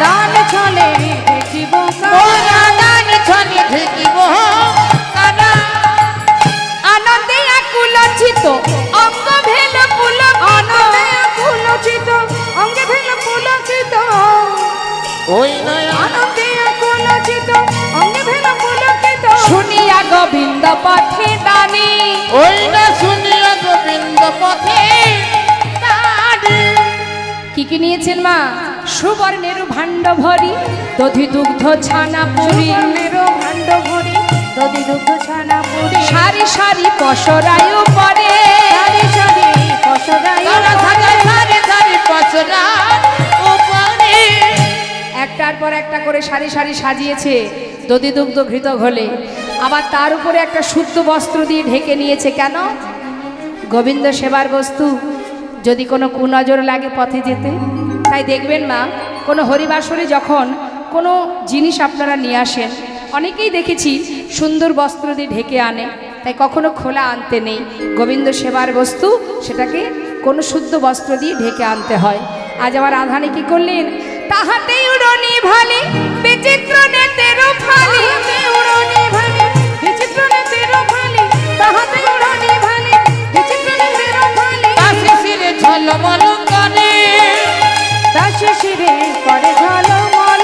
দান ছলে ভেটিব ওরা দান ছলে ভেটিব কানা আনন্দে আকুলচিত অঙ্গ ভেল পুলক আনন্দে আকুলচিত অঙ্গে ভেল পুলকিত ওই নয় আনন্দে আকুলচিত অঙ্গে ভেল পুলকিত শুনিয়া গোবিন্দ পথে দানি ওই না শুনিয়া গোবিন্দ পথে দাঁড়ি কি কি নিয়েছেন মা সুবর্ণের ভাণ্ড ভরি দধি দুগ্ধ ছানা পুরি সুবর্ণের ভাণ্ড ভরি দধি দুগ্ধ ছানা পুরি সারি সারি পশরায় পরে সারি সারি পশরায় তারা সাজা সারি সারি পছরা উপরে একটার পর একটা করে সারি সারি সাজিয়েছে দধি দুগ্ধ ঘৃত ঘোলে আবার তার উপরে একটা শুদ্ধ বস্ত্র দিয়ে ঢেকে নিয়েছে কেন গোবিন্দ সেবার বস্তু যদি কোনো কুনজর লাগে পথে যেতে তাই দেখবেন মা কোনো হরিবাসরে যখন কোনো জিনিস আপনারা নিয়ে আসেন অনেকেই দেখেছি সুন্দর বস্ত্র দিয়ে ঢেকে আনে তাই কখনো খোলা আনতে নেই গোবিন্দ সেবার বস্তু সেটাকে কোনো শুদ্ধ বস্ত্র দিয়ে ঢেকে আনতে হয় আজ আমার আধানে কি করলেন তাহাতেই উড়নি ভালে বিচিত্র নেতেরো ফালি উড়নি ভালে বিচিত্র নেতেরো ফালি তাহাতে উড়নি ভালে বিচিত্র নেতেরো ফালি দাসী শিরে ঝলমল করে দাসী শিরে করে ঝলমল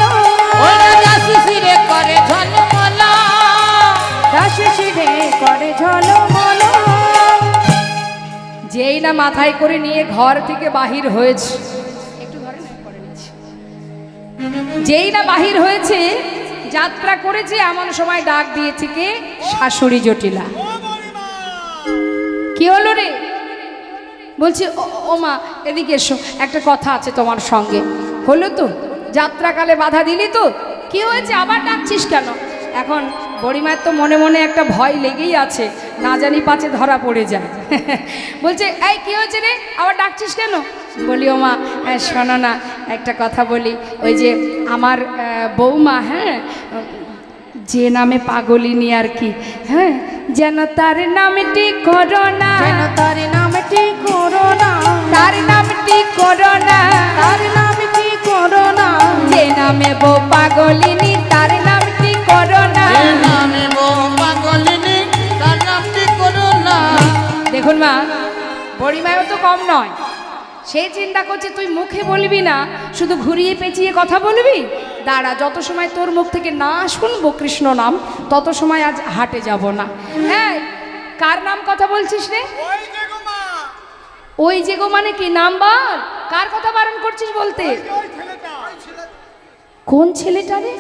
ওরা দাসী শিরে করে ঝলমল দাসী শিরে করে ঝলমল যেই না মাথায় করে নিয়ে ঘর থেকে বাহির হয়েছে যেই না বাহির হয়েছে যাত্রা করেছে এমন সময় ডাক দিয়েছে কে শাশুড়ি জটিলা কি হলো রে বলছি ও মা এদিকে এসো একটা কথা আছে তোমার সঙ্গে হলো তো যাত্রাকালে বাধা দিলি তো কি হয়েছে আবার ডাকছিস কেন এখন বড়িমায়ের তো মনে মনে একটা ভয় লেগেই আছে না জানি পাছে ধরা পড়ে যায় বলছে এই কি হয়েছে রে আবার ডাকছিস কেন বলি ও মা শোনো না একটা কথা বলি ওই যে আমার বৌমা হ্যাঁ যে নামে পাগলিনী আর কি হ্যাঁ যেন তার নামটি করোনা যেন তার নামটি করোনা তার নামটি করোনা তার নামটি করোনা যে নামে বউ পাগলিনী তার নামটি করোনা নামে পাগলিনী তার নামটি করোনা দেখুন মা বড়িমায়ও তো কম নয় সে চিন্তা করছে তুই মুখে বলবি না শুধু ঘুরিয়ে পেঁচিয়ে কথা বলবি দাঁড়া যত সময় তোর মুখ থেকে না শুনবো কৃষ্ণ নাম তত সময় আজ হাটে যাব না হ্যাঁ কার নাম কথা বলছিস রে ওই যে গো মানে কি নাম বল কার কথা বারণ করছিস বলতে কোন ছেলেটা রে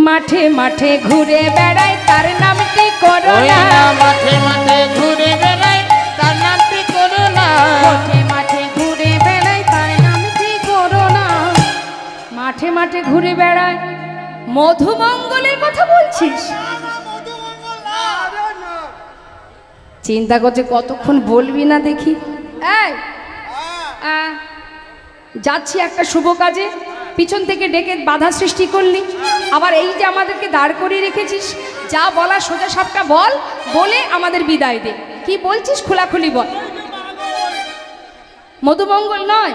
মাঠে মাঠে ঘুরে বেড়ায় তার নামটি করোনা মাঠে মাঠে ঘুরে বেড়ায় তার নামটি করোনা মাঠে মাঠে ঘুরে বেড়ায় তার নামটি করোনা মাঠে মাঠে ঘুরে বেড়ায় মধুমঙ্গলের কথা বলছিস চিন্তা করছে কতক্ষণ বলবি না দেখি এই যাচ্ছি একটা শুভ কাজে পিছন থেকে ডেকে বাধা সৃষ্টি করলি আবার এই যে আমাদেরকে দাঁড় করিয়ে রেখেছিস যা বলা সোজা সাপটা বল বলে আমাদের বিদায় দে কি বলছিস খোলাখুলি বল মধুমঙ্গল নয়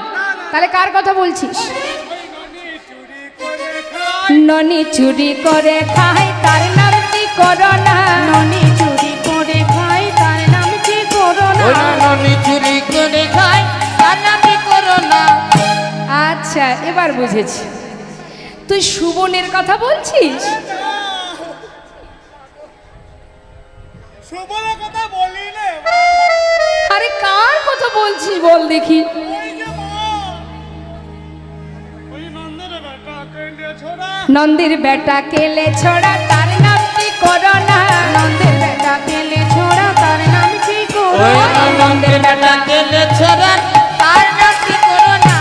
তাহলে কার কথা বলছিস ননি চুরি করে খায় তার নামটি করোনা ননি চুরি করে খায় তার নামটি করোনা ননি চুরি করে খায় তার নামটি করোনা আচ্ছা এবার বুঝেছি তুই সুবনের কথা বলছিস আরে কার কথা বলছিস বল দেখি নন্দির বেটা কেলে ছোড়া তার নামটি করোনা নন্দের বেটা কেলে ছোড়া তার নামটি করোনা নন্দের বেটা কেলে ছোড়া তার নামটি করোনা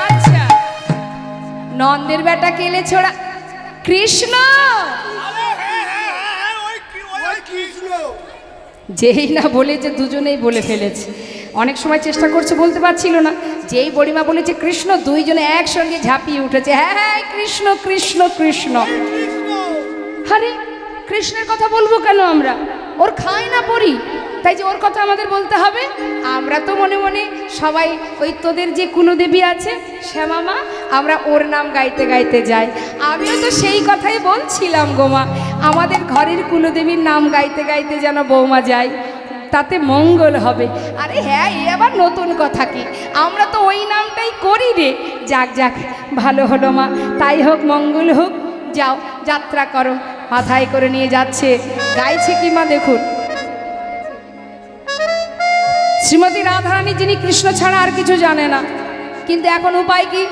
আচ্ছা নন্দের বেটা কেলে ছোড়া কৃষ্ণ যেই না বলেছে দুজনেই বলে ফেলেছে অনেক সময় চেষ্টা করছে বলতে পারছিল না যেই বড়িমা বলেছে কৃষ্ণ দুইজনে একসঙ্গে ঝাঁপিয়ে উঠেছে হ্যাঁ হ্যাঁ কৃষ্ণ কৃষ্ণ কৃষ্ণ আরে কৃষ্ণের কথা বলবো কেন আমরা ওর খাই না পড়ি তাই যে ওর কথা আমাদের বলতে হবে। আমরা তো মনে মনে সবাই ওই তোদের যে কুলদেবী আছে শ্যামা মা, আমরা ওর নাম গাইতে গাইতে যাই। আমিও তো সেই কথাই বলছিলাম গো মা, আমাদের ঘরের কুলদেবীর নাম গাইতে গাইতে যেন বৌমা যায়, তাতে মঙ্গল হবে। আরে হ্যাঁ, এ আবার নতুন কথা কি, আমরা তো ওই নামটাই করি রে। যাক যাক, ভালো হলো মা, তাই হোক, মঙ্গল হোক। যাও, যাত্রা করো। মাথায় করে নিয়ে যাচ্ছে, গাইছে কি মা দেখুন। শ্রীমতী রাধারানী, যিনি কৃষ্ণ ছাড়া আর কিছু জানে না, কিন্তু এখন উপায় কি,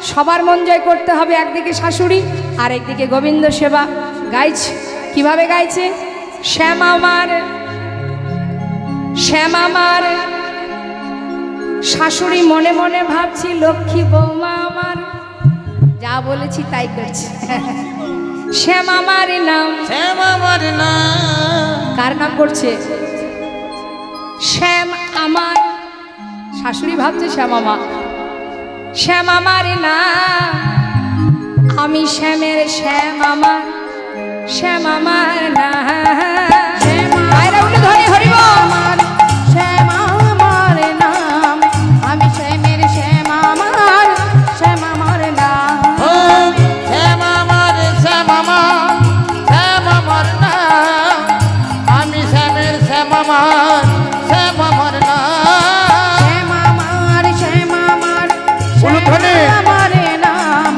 সবার মন জয় করতে হবে। একদিকে শাশুড়ি আর একদিকে গোবিন্দ সেবা। গাইছে, কিভাবে গাইছে? শ্যামা মার, শ্যামা মার। শাশুড়ি মনে মনে ভাবছি, লক্ষ্মী বৌমা আমার, যা বলেছি তাই করছে। শ্যামা মার নাম, শ্যামা মার নাম। কার নাম করছে? শ্যাম আমার। শাশুড়ি ভাবছে শ্যামা মা, শ্যামা মার নাম, আমি শ্যামের শ্যাম আমার, শ্যাম আমার নাম। আয়রা উঠে ধরে হরিব আমার, শ্যাম আমার নাম, আমি শ্যামের শ্যাম আমার, শ্যাম আমার নাম। ও শ্যামা মার, শ্যামা মার, শ্যামা মার নাম, আমি শ্যামের শ্যামা মার, শ্যামা মার নাম। শ্যাম আমার, শ্যাম আমার, শ্যাম উলুধ্বনি। আমার নাম,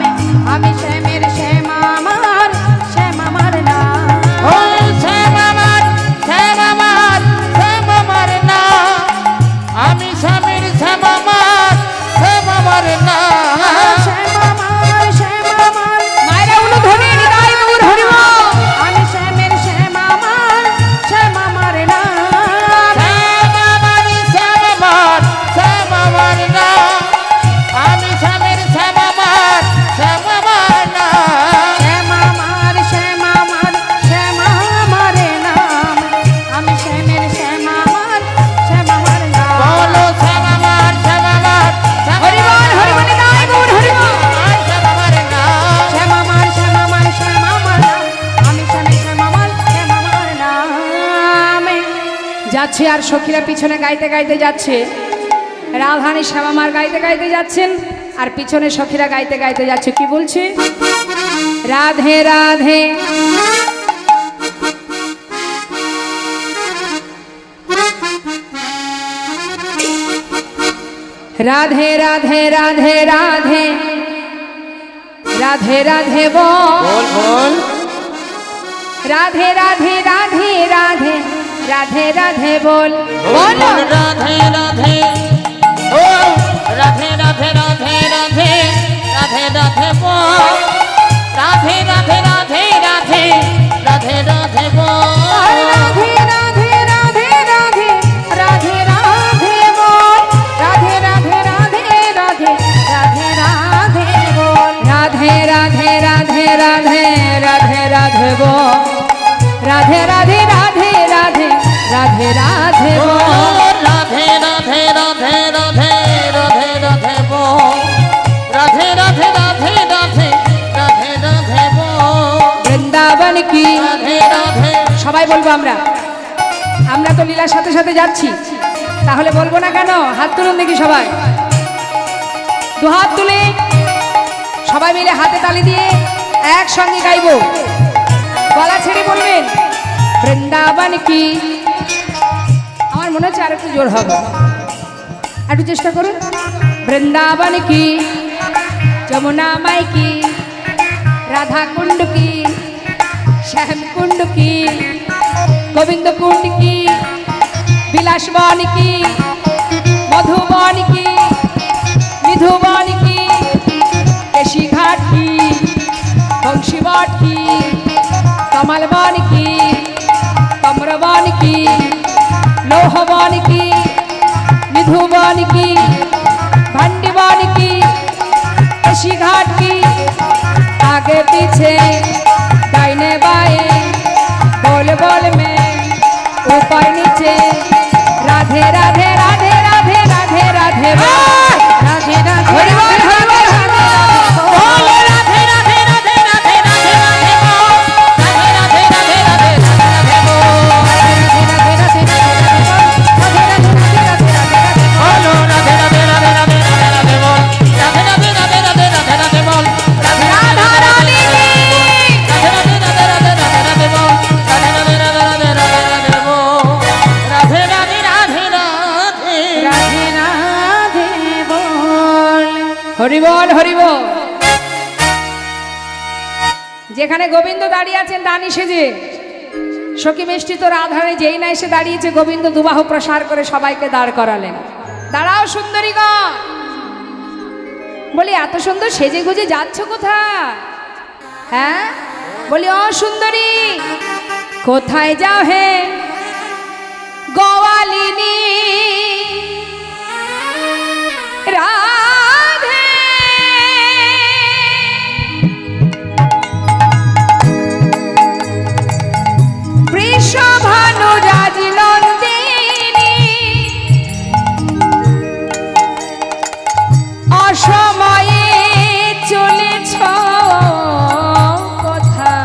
আমি শ্যামের শ্যাম আমার, শ্যাম আমার নাম। ও শ্যামা মার, শ্যামা মার, শ্যামা মার নাম, আমি স্বামীর শ্যামা মার, শ্যামা মার নাম। শ্যাম আমার, শ্যাম আমার, মায়েরা উলু ধরে হৃদয় গৌর হরিব। আমি শ্যামের শ্যাম আমার, শ্যাম আমার নাম। শ্যামা মার, শ্যামা মার, শ্যামা মার নাম, আমি স্বামীর শ্যামা মার, শ্যামা মার নাম। শ্যাম আমার, শ্যাম আমার, শ্যাম আমার নাম, আমি শ্যামের শ্যাম আমার, শ্যাম আমার নাম। বলো শ্যামা মার, শ্যামা মার, শ্যামা হরিবল, মার হরিবল, হৃদয় গৌর হরিব। নাম, শ্যামা মার নাম। শ্যাম আমার, শ্যাম আমার, শ্যাম আমার নাম, আমি শ্যামের শ্যাম আমার, শ্যাম আমার নাম। যাচ্ছে আর সখীরা পিছনে গাইতে গাইতে যাচ্ছে। রাধারানী শ্যামা মার গাইতে গাইতে যাচ্ছেন, আর পিছনে সখীরা গাইতে গাইতে যাচ্ছে। কি বলছে? রাধে রাধে, রাধে রাধে রাধে রাধে, রাধে রাধে বল, বল বল। রাধে রাধে রাধে রাধে, রাধে রাধে বল, বল বল। রাধে রাধে, ও রাধে রাধে রাধে রাধে, রাধে রাধে বল। রাধে রাধে রাধে রাধে, রাধে রাধে বল। রাধে রাধে রাধে রাধে, রাধে রাধে বল, রাধে রাধে রাধে রাধে, রাধে রাধে বল। রাধে রাধে রাধে রাধে, রাধে রাধে বল, রাধে রাধে রাধে রাধে, রাধে রাধে বল। রাধে রাধে রাধে রাধে, রাধে রাধে বল। রাধে রাধে রাধে রাধে, রাধে রাধে বল। বৃন্দাবন কি, রাধে রাধে। সবাই বলবো আমরা, আমরা তো লীলার সাথে সাথে যাচ্ছি, তাহলে বলবো না কেন? হাত তুলুন দেখি সবাই, দু হাত তুলে সবাই মিলে হাতে তালি দিয়ে একসঙ্গে গাইবো। গলা ছেড়ে বলবেন বৃন্দাবন কি। আমার মনে হচ্ছে আর একটু জোর হবে, একটু চেষ্টা করুন। বৃন্দাবন কি, যমুনা মাই কি, রাধা কুণ্ড কি, শ্যাম কুণ্ড কি, গোবিন্দ কুণ্ড কি, বিলাসবন কি, মধুবন কি, নিধুবন কি, কেশিঘাট কি, বংশীবট কি, কমলবন কি, কমরবন কি, লৌহবন কি, নিধুবন কি, भंडीवन की केशी घाट की आगे पीछे दाहिने बाएं बोल बोल में ऊपर नीचे राधे राधे राधे राधे राधे राधे बोल राधे राधे हरि बोल बोल राधे राधे राधे राधे राधे राधे बोल राधे राधे राधे राधे राधे बोल राधे राधे राधे राधे যেখানে গোবিন্দ দাঁড়িয়ে আছেন ডানি সেজে, সখী বেষ্টিত রাধারানী যেই না এসে দাঁড়িয়েছে, গোবিন্দ দুবাহু প্রসার করে সবাইকে দাঁড় করালেন। দাঁড়াও সুন্দরীগণ। বলি এত সুন্দর সেজে গুজে যাচ্ছ কোথায়? হ্যাঁ, বলি ও সুন্দরী কোথায় যাও হে গোয়ালিনী রাধে? বৃষভানু রাজনন্দিনী অসময়ে চলেছ কথা,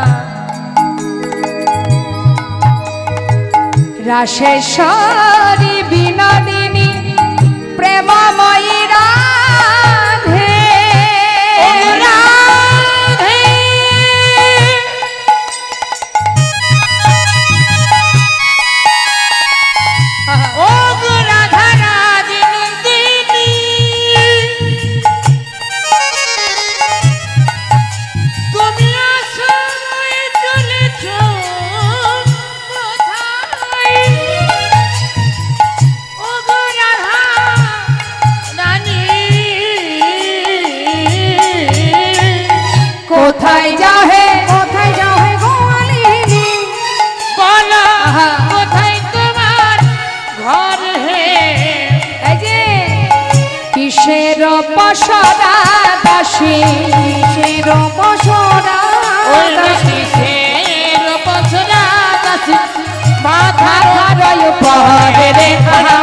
রাশেশ্বরী বিনোদিনী প্রেমময়ী রাধে। রাধে ও গো রাধা রাজনন্দিনী, তুমি আসময়ে চলেছ কোথায়? ও গো রাধা রানী, কোথায় যাও হে, কোথায় যাও হে গোয়ালিনী? বলো কোথায় তোমার ঘর হে? এই যে কিসের পসরা দাসী, কিসের পসরা ওই দাসী, কিসের পসরা দাসী, মাথার মাথার পহরে রে,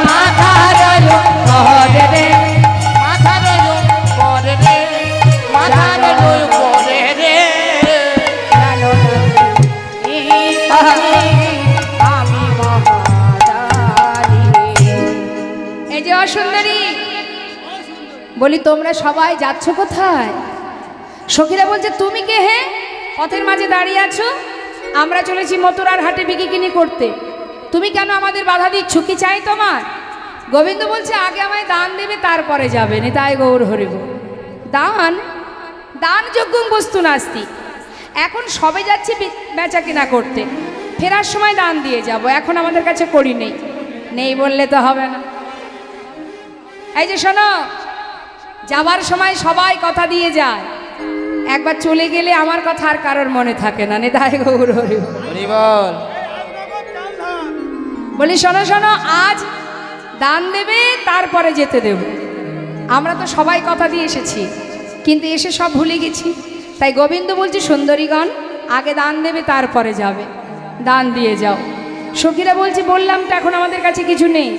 মাথার পহরে রে, মাথার পরে রে, মাথার পরে রে। জানো না এই কালে আমি মহারানী। এই যে অসুন্দরী, বলি তোমরা সবাই যাচ্ছ কোথায়? সখীরা বলছে তুমি কে হে, পথের মাঝে দাঁড়িয়ে আছো? আমরা চলেছি মথুরার হাটে বিকিকিনি করতে, তুমি কেন আমাদের বাধা দিচ্ছ? কি চাই তোমার? গোবিন্দ বলছে আগে আমায় দান দেবে তারপরে যাবে, তাই গৌর হরিব। দান দান যোগ্যং বস্তু নাস্তি। এখন সবে যাচ্ছি বেচা কিনা করতে, ফেরার সময় দান দিয়ে যাব, এখন আমাদের কাছে করি নেই। নেই বললে তো হবে না। এই যে শোনো, যাবার সময় সবাই কথা দিয়ে যায়, একবার চলে গেলে আমার কথা আর কারোর মনে থাকে না, তাই গৌর হরিব। হরি বল। বলি শোনো শোনো, আজ দান দেবে তারপরে যেতে দেব। আমরা তো সবাই কথা দিয়ে এসেছি, কিন্তু এসে সব ভুলে গেছি। তাই গোবিন্দ বলছে সুন্দরীগণ আগে দান দেবে তারপরে যাবে, দান দিয়ে যাও। সখীরা বলছে বললাম তো এখন আমাদের কাছে কিছু নেই।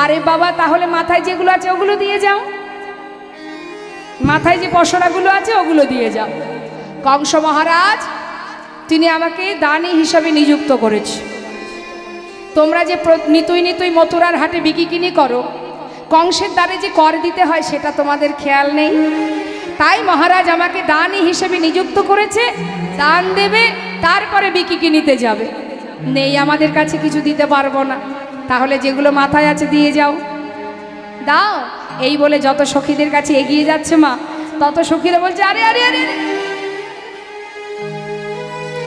আরে বাবা, তাহলে মাথায় যেগুলো আছে ওগুলো দিয়ে যাও, মাথায় যে পসরাগুলো আছে ওগুলো দিয়ে যাও। কংস মহারাজ তিনি আমাকে দানী হিসাবে নিযুক্ত করেছে। তোমরা যে নিতুই নিতুই মথুরার হাটে বিকিকিনি করো, কংসের দ্বারে যে কর দিতে হয় সেটা তোমাদের খেয়াল নেই। তাই মহারাজ আমাকে দানী হিসেবে নিযুক্ত করেছে, দান দেবে তারপরে বিকিকিনিতে যাবে। নেই আমাদের কাছে কিছু দিতে পারবো না, তাহলে যেগুলো মাথায় আছে দিয়ে যাও। দাও। এই বলে যত সখীদের কাছে এগিয়ে যাচ্ছে মা, তত সখীরা বলছে আরে আরে আরে আরে,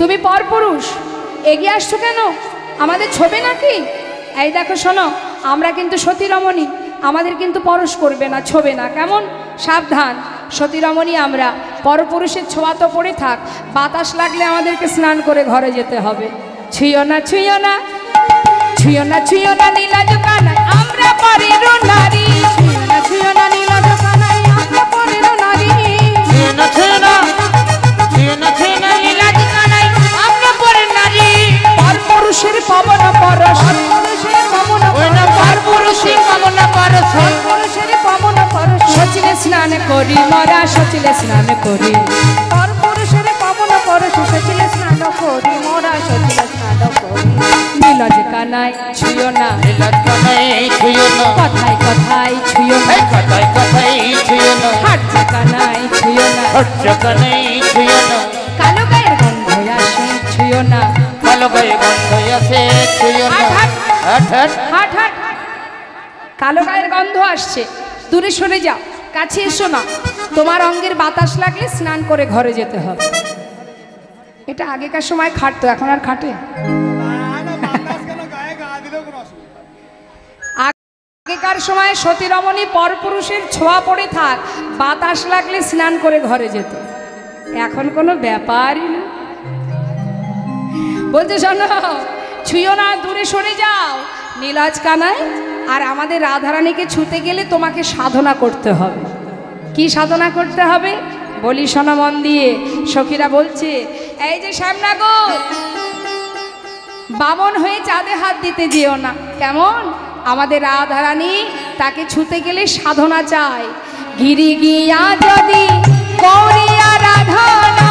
তুমি পরপুরুষ এগিয়ে আসছো কেন? আমাদের ছবে নাকি? এই দেখো শোনো, আমরা কিন্তু সতী রমণী, আমাদের কিন্তু পরশ করবে না, ছবে না, কেমন? সাবধান, সতী রমণী আমরা, পরপুরুষের ছোঁয়া তো পড়ে থাক, বাতাস লাগলে আমাদেরকে স্নান করে ঘরে যেতে হবে। ছুঁয়ো না ছুঁয়ো না, ছুঁয়ো না ছুঁয়ো না নীলাজ কানাই, আমরা পরের নারী। ছুঁয়ো না ছুঁয়ো না নীলাজ কানাই, আমরা পরের নারী। ছুঁয়ো না ছুঁয়ো না, ছুঁয়ো না ছুঁয়ো না নীলাজ কানাই, আমরা পরের নারী। পরপুরুষের পবন পরশ, পরপুরুষের পবন ওই না পরপুরুষের পবন পরশ, পরপুরুষের পবন পরশ। সচিলে স্নান করি মরা, সচিলে স্নান করি, পরপুরুষের পবন পরশ। সচিলে স্নান করি মরা, সচিলে স্নান করি। নীলাজ কানাই ছুঁয়ো না, নীলাজ কানাই ছুঁয়ো না, কথায় কথায় ছুঁয়ো না, এই কথায় কথায় ছুঁয়ো না, হাট্য কানাই ছুঁয়ো না, হর্ষ কানাই ছুঁয়ো না, কালো গায়ের গন্ধ আসে ছুঁয়ো না, কালো গায়ে গন্ধ আছে ছুঁয়ো না। হাট, হাট হাট, হাট হাট, কালো গায়ের গন্ধ আসছে, দূরে সরে যাও, কাছে এসো না। তোমার অঙ্গের বাতাস লাগলে স্নান করে ঘরে যেতে হবে। এটা আগেকার সময় খাটতো, এখন আর খাটে? আগেকার সময় সতী রমণী পরপুরুষের ছোঁয়া পড়ে থাক, বাতাস লাগলে স্নান করে ঘরে যেত। এখন কোনো ব্যাপারই না। বলতে শোনো, ছুঁয়ো না, দূরে সরে যাও। নীলাজ কানাই আর আমাদের রাধারানীকে ছুতে গেলে তোমাকে সাধনা করতে হবে। কি সাধনা করতে হবে বলি শোনো মন দিয়ে। সখীরা বলছে, এই যে শ্যামনগর, বামন হয়ে চাঁদে হাত দিতে যেও না। কেমন? আমাদের রাধারানী, তাকে ছুতে গেলে সাধনা চায়। গিরি গিয়া যদি গৌরিয়া রাধনা,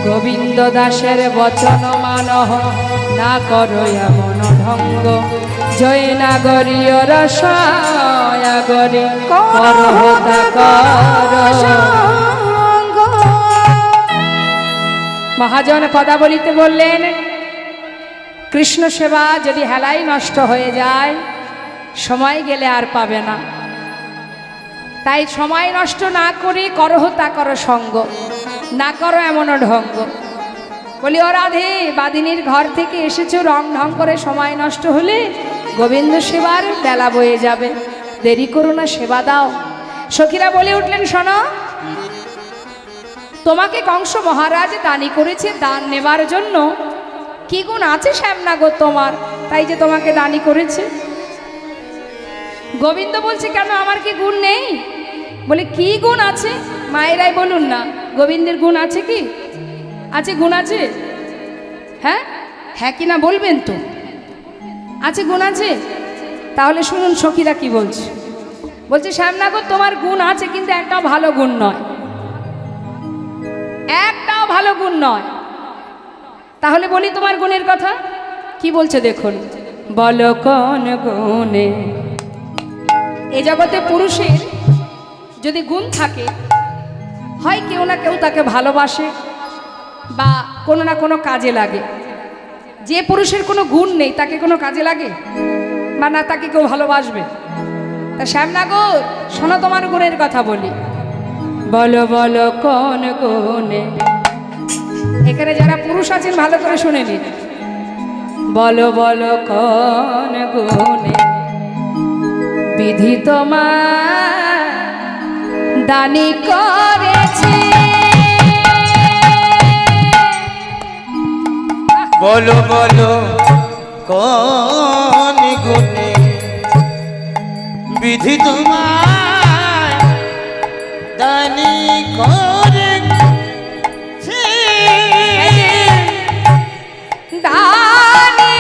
গোবিন্দ দাসের বচন মানহ, না করো এমন ঢঙ্গ। জয় নাগরীয় রসায়াগরী মহাজন পদাবলিতে বললেন, কৃষ্ণ সেবা যদি হেলাই নষ্ট হয়ে যায়, সময় গেলে আর পাবে না। তাই সময় নষ্ট না করে করহ তা করো সঙ্গ, না করো এমন ঢঙ্গ। বলি, ও রাধে, বাদিনীর ঘর থেকে এসেছো, রং ঢং করে সময় নষ্ট হলে গোবিন্দ সেবার বেলা বয়ে যাবে। দেরি করো না, সেবা দাও। সখীরা বলে উঠলেন, শোনো, তোমাকে কংস মহারাজ দানি করেছে দান নেবার জন্য। কি গুণ আছে শ্যামনগর তোমার, তাই যে তোমাকে দানি করেছে? গোবিন্দ বলছে, কেন আমার কি গুণ নেই? বলে, কি গুণ আছে? মায়েরাই বলুন না, গোবিন্দের গুণ আছে কি? আছে, গুণ আছে? হ্যাঁ হ্যাঁ কি না বলবেন তো? আছে, গুণ আছে? তাহলে শুনুন সখীরা কি বলছে। বলছে, শ্যামনগর তোমার গুণ আছে, কিন্তু একটাও ভালো গুণ নয়, একটাও ভালো গুণ নয়। তাহলে বলি তোমার গুণের কথা। কি বলছে দেখুন, বলো কোন গুণে। এই জগতে পুরুষের যদি গুণ থাকে, হয় কেউ না কেউ তাকে ভালোবাসে বা কোনো না কোনো কাজে লাগে। যে পুরুষের কোনো গুণ নেই, তাকে কোনো কাজে লাগে বা না তাকে কেউ ভালোবাসবে? তা শ্যামনগর, শোনো তোমার গুণের কথা বলি। বলো বলো কোন গুণে। এখানে যারা পুরুষ আছেন ভালো করে শুনে নিন। বলো বলো কোন গুণে বিধি তোমার দানি করেছে। বলো বলো কোন গুণে বিধি তোমার দানি করেছে। দানি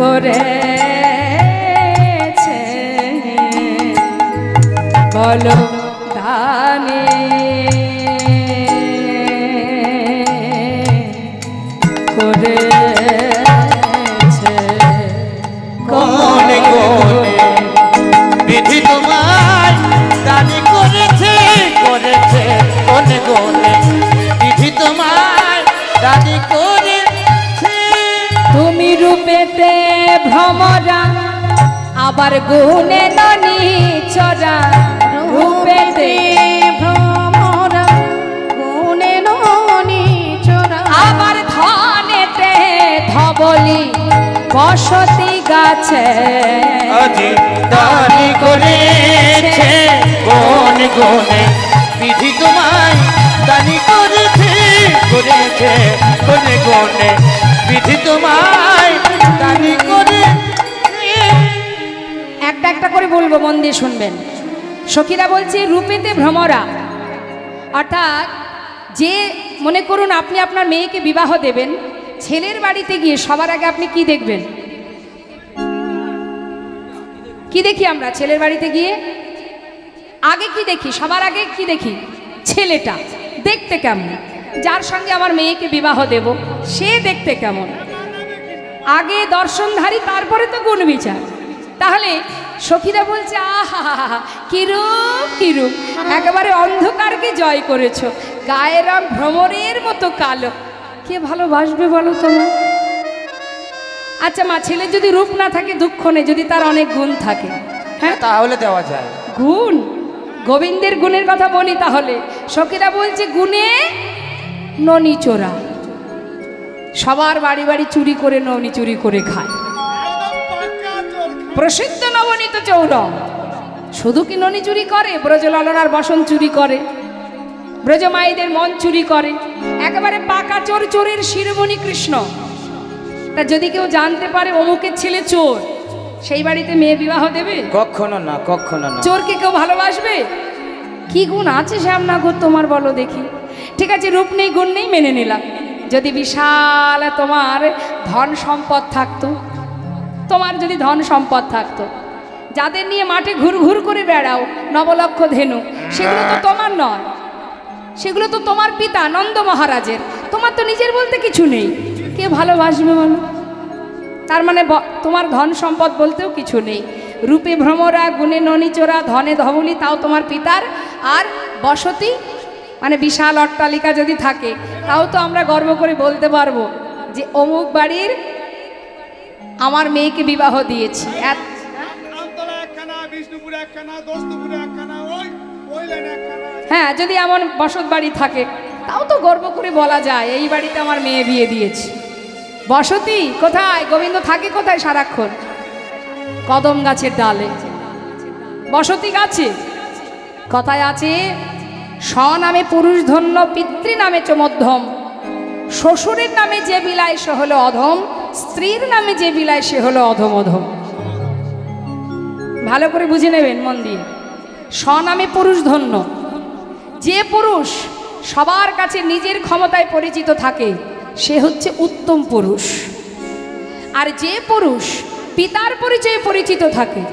করেছে। বলো দানে করেছে কোন গুণে বিধি তোমার দানি করেছে, করেছে কোন গুণে বিধি তোমার ভ্রমরা আবার গুণে ননি চরা রূপেতে ভ্রমরা গুণে ননি চরা আবার ধনেতে ধবলি বসতি গাছে আজি দানি করেছে কোন গুণে বিধি তোমায় দানি করেছে কোন গুণে বিধি তোমায় দানি করে। একটা একটা করে বলবো, মন দিয়ে শুনবেন। সখীরা বলছে রূপেতে ভ্রমরা, অর্থাৎ যে মনে করুন আপনি আপনার মেয়েকে বিবাহ দেবেন, ছেলের বাড়িতে গিয়ে সবার আগে আপনি কি দেখবেন? কি দেখি আমরা ছেলের বাড়িতে গিয়ে? আগে কি দেখি? সবার আগে কি দেখি? ছেলেটা দেখতে কেমন, যার সঙ্গে আমার মেয়েকে বিবাহ দেব সে দেখতে কেমন। আগে দর্শনধারী, তারপরে তো গুণ বিচার। তাহলে সখীরা বলছে আহা কিরূপ কিরূপ, একেবারে অন্ধকারকে জয় করেছো, গায়ের রং ভ্রমরের মতো কালো, কে ভালোবাসবে বলো তোমার? আচ্ছা মা, ছেলে যদি রূপ না থাকে দুঃখ নেই, যদি তার অনেক গুণ থাকে, হ্যাঁ তাহলে দেওয়া যায়। গুণ, গোবিন্দের গুণের কথা বলি তাহলে। সখীরা বলছে গুণে ননি চোরা, সবার বাড়ি বাড়ি চুরি করে ননি চুরি করে খায়। প্রসিদ্ধ নবনীত চৌর, শুধু কি ননি চুরি করে, ব্রজলালনার বসন চুরি করে, ব্রজমাইদের মন চুরি করে, একেবারে পাকা চোর, চোরের শিরোমণি কৃষ্ণ। তা যদি কেউ জানতে পারে অমুকের ছেলে চোর, সেই বাড়িতে মেয়ে বিবাহ দেবে? কখনো না, কখনো না। চোরকে কেউ ভালোবাসবে? কি গুণ আছে শ্যামনগর তোমার বলো দেখি? ঠিক আছে, রূপ নেই গুণ নেই মেনে নিলাম। যদি বিশাল তোমার ধন সম্পদ থাকতো, তোমার যদি ধন সম্পদ থাকতো, যাদের নিয়ে মাঠে ঘুর ঘুর করে বেড়াও নবলক্ষ ধেনু, সেগুলো তো তোমার নয়, সেগুলো তো তোমার পিতা নন্দ মহারাজের। তোমার তো নিজের বলতে কিছু নেই, কে ভালোবাসবে বলো? তার মানে তোমার ধন সম্পদ বলতেও কিছু নেই। রূপে ভ্রমরা গুণে ননিচোরা ধনে ধবলি, তাও তোমার পিতার। আর বসতি মানে বিশাল অট্টালিকা যদি থাকে, তাও তো আমরা গর্ব করে বলতে পারবো যে অমুক বাড়ির আমার মেয়েকে বিবাহ দিয়েছি। হ্যাঁ, যদি এমন বসত বাড়ি থাকে তাও তো গর্ব করে বলা যায় এই বাড়িতে আমার মেয়ে বিয়ে দিয়েছি। বসতি কোথায়? গোবিন্দ থাকে কোথায় সারাক্ষণ? কদম গাছের ডালে। বসতি গাছে কথায় আছে, স্বনামে পুরুষ ধন্য, পিতৃ নামে চ মধ্যম, শ্বশুরের নামে যে বিলায় সে হলো অধম, স্ত্রীর নামে যে বিলায় সে হলো অধম অধম। ভালো করে বুঝে নেবেন মন দিয়ে। স্বনামে পুরুষ ধন্য, যে পুরুষ সবার কাছে নিজের ক্ষমতায় পরিচিত থাকে সে হচ্ছে উত্তম পুরুষ। আর যে পুরুষ পিতার পরিচয়ে পরিচিত থাকে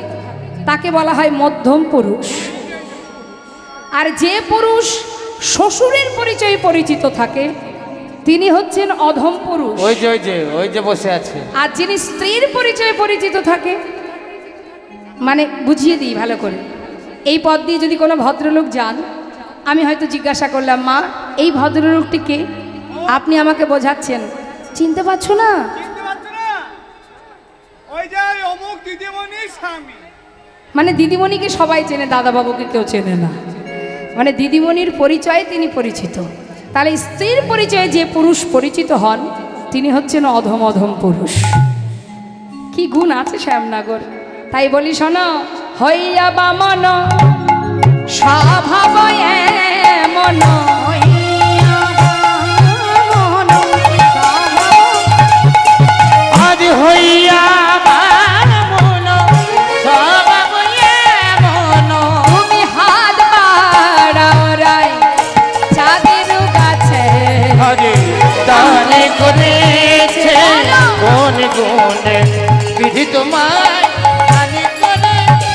তাকে বলা হয় মধ্যম পুরুষ। আর যে পুরুষ শ্বশুরের পরিচয়ে পরিচিত থাকে তিনি হচ্ছেন অধম পুরুষ। ওই যে বসে আছে। আর যিনি স্ত্রীর পরিচয়ে পরিচিত থাকে, মানে বুঝিয়ে দিই ভালো করে, এই পথ দিয়ে যদি কোনো ভদ্রলোক যান, আমি হয়তো জিজ্ঞাসা করলাম মা এই ভদ্রলোকটি কে? আপনি আমাকে বোঝাচ্ছেন চিনতে পারছো না? মানে দিদিমণিকে সবাই চেনে, দাদাবাবুকে কেউ চেনে না। মানে দিদিমণির পরিচয়ে তিনি পরিচিত। তাহলে স্ত্রীর পরিচয়ে যে পুরুষ পরিচিত হন তিনি হচ্ছেন অধম অধম পুরুষ। কি গুণ আছে শ্যামনগর! তাই বলি শোনো, হইয়া বামন স্বভাব এমন, আজ হইয়া বামন স্বভাব এমন, তুমি হাত বাড়াও রায় চাঁদের কাছে, আরে দানে করেছে কোন গুণে বিধি তোমায় দানে করেছে।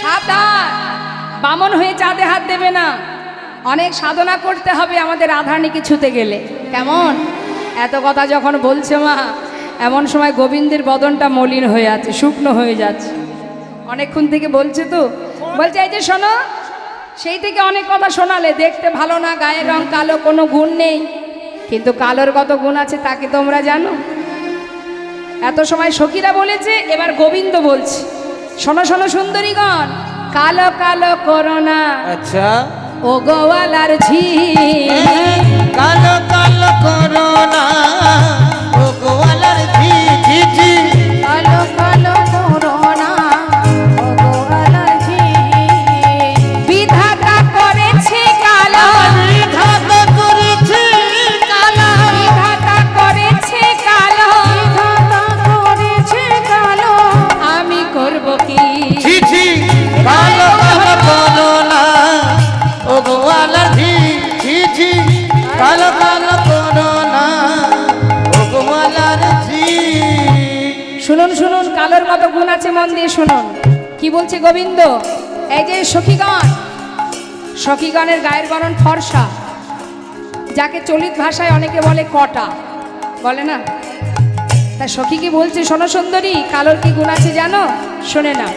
সাবধান, বামন হয়ে চাঁদে হাত দেবে না। অনেক সাধনা করতে হবে আমাদের রাধারানীকে ছুতে গেলে। কেমন এত কথা যখন বলছে মা, এমন সময় গোবিন্দের বদনটা মলিন হয়ে আছে, শুকনো হয়ে যাচ্ছে। অনেকক্ষণ থেকে বলছে তো, বলছে এই যে শোনো, সেই থেকে অনেক কথা শোনালে, দেখতে ভালো না, গায়ের রং কালো, কোনো গুণ নেই, কিন্তু কালোর কত গুণ আছে তাকে তোমরা জানো? এত সময় সখীরা বলেছে, এবার গোবিন্দ বলছে। শোনো শোনো সুন্দরীগণ, কালো কালো করোনা আচ্ছা ও গোয়ালার ঝি, কালো কালো করোনা ও গোয়ালার ঝি ঝি ঝি, কালো কালো করোনা ও গোয়ালার ঝি, বিধাতা করেছে কালো, বিধাতা করেছে কালো, বিধাতা করেছে কালো, বিধাতা করেছে কালো, আমি করব কি? ঝি ঝি, কালো কালো করোনা ও গোয়ালার ঝি ঝি ঝি, কালো কালো করোনা ও গোয়ালার ঝি। শুনুন শুনুন, কালোর মতো গুণ আছে, মন দিয়ে শুনুন কি বলছে গোবিন্দ। এই যে সখীগণ, সখীগণের গায়ের বরণ ফর্সা, যাকে চলিত ভাষায় অনেকে বলে কটা, বলে না? তা সখী কি বলছে, শোনো সুন্দরী, কালোর কি গুণ আছে জানো? শোনে না।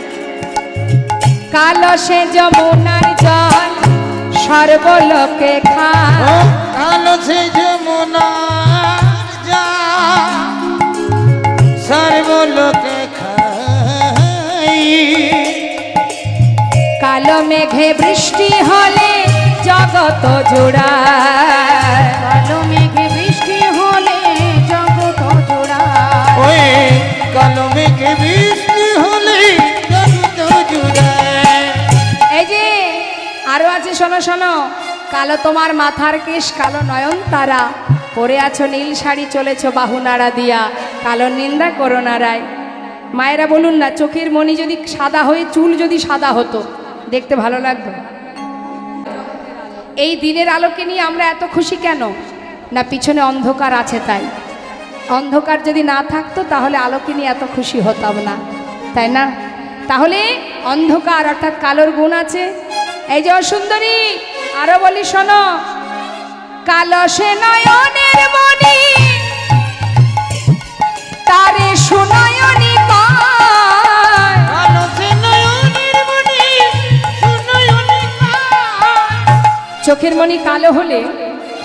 কালো সে যমুনার জল সর্বলোকে খায়, কালো সে যমুনার জল সর্বলোকে খাই, কালো মেঘে বৃষ্টি হলে জগত জোড়ায়, কালো মেঘে বৃষ্টি হলে জগৎ জোড়ায়, ওই কালো মেঘে বৃষ্টি হলে জগৎ জুড়ায়। এই যে আরো আছে, শোনো শোনো, কালো তোমার মাথার কেশ, কালো নয়ন তারা, পরে আছো নীল শাড়ি, চলেছো বাহু নাড়া দিয়া, কালো নিন্দা করো না রায়। মায়েরা বলুন না, চোখের মণি যদি সাদা হয়ে চুল যদি সাদা হতো, দেখতে ভালো লাগতো? এই দিনের আলোকে নিয়ে আমরা এত খুশি কেন? না পিছনে অন্ধকার আছে তাই। অন্ধকার যদি না থাকতো তাহলে আলোকে নিয়ে এত খুশি হতাম না, তাই না? তাহলে অন্ধকার অর্থাৎ কালোর গুণ আছে। এই যে সুন্দরী, আরো বলি শোনো, কালো সে নয়নের মণি তারে সুনয়নী কয়, কালো সে নয়নের মণি সুনয়নী কয়। চোখের মণি কালো হলে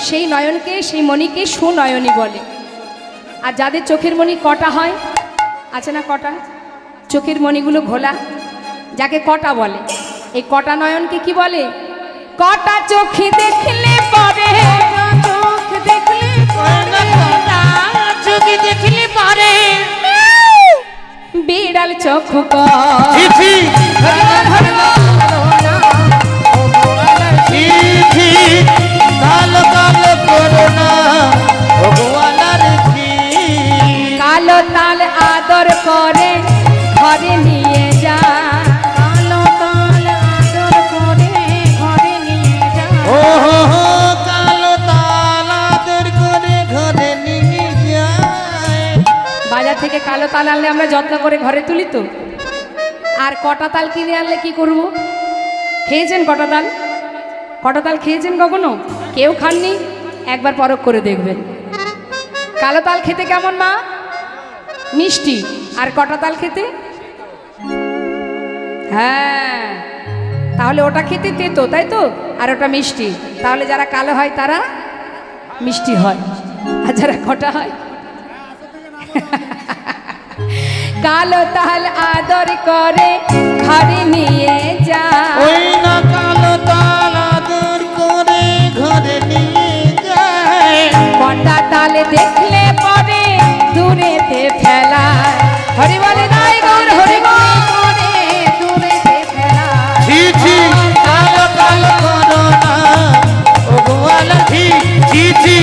সেই নয়নকে, সেই মণিকে সুনয়নী বলে। আর যাদের চোখের মণি কটা হয়, আছে না কটা, চোখের মণিগুলো ঘোলা, যাকে কটা বলে, এই কটা নয়নকে কি বলে? কটা চোখে দেখলে পরে, চোখ দেখলে চোখে দেখলে পারে বিড়াল চোখ চিঠি চিঠি, কালো কালো করোনা ও গোয়ালার ঝি, কালো তাল আদর করে ঘরে নিয়ে যা, কালো তাল আদর করে ঘরে নিয়ে যা, ও হো হো, কালো তাল আদর করে ঘরে নিয়ে যায়। বাজার থেকে কালো তাল আনলে আমরা যত্ন করে ঘরে তুলি তো, আর কটা তাল কিনে আনলে কি করব? খেয়েছেন কটা তাল? কটা তাল খেয়েছেন কখনো? কেউ খাননি? একবার পরখ করে দেখবেন। কালো তাল খেতে কেমন মা? মিষ্টি। আর কটা তাল খেতে? হ্যাঁ, তাহলে ওটা খেতে তেতো, তাই তো, আর ওটা মিষ্টি। তাহলে যারা কালো হয় তারা মিষ্টি হয়, আর যারা কটা হয় কালো তাল আদর করে ঘরে নিয়ে যা, ওই না কালো তাল আদর করে ঘরে নিয়ে যায়। কটা তালে দেখলে পরে দূরেতে ফেলায়, হরি বলে নাই গৌর হরি করে দূরেতে ফেলায়, চিঠি, কালো কালো করোনা ও গোয়ালা ঝি ঝি ঝি,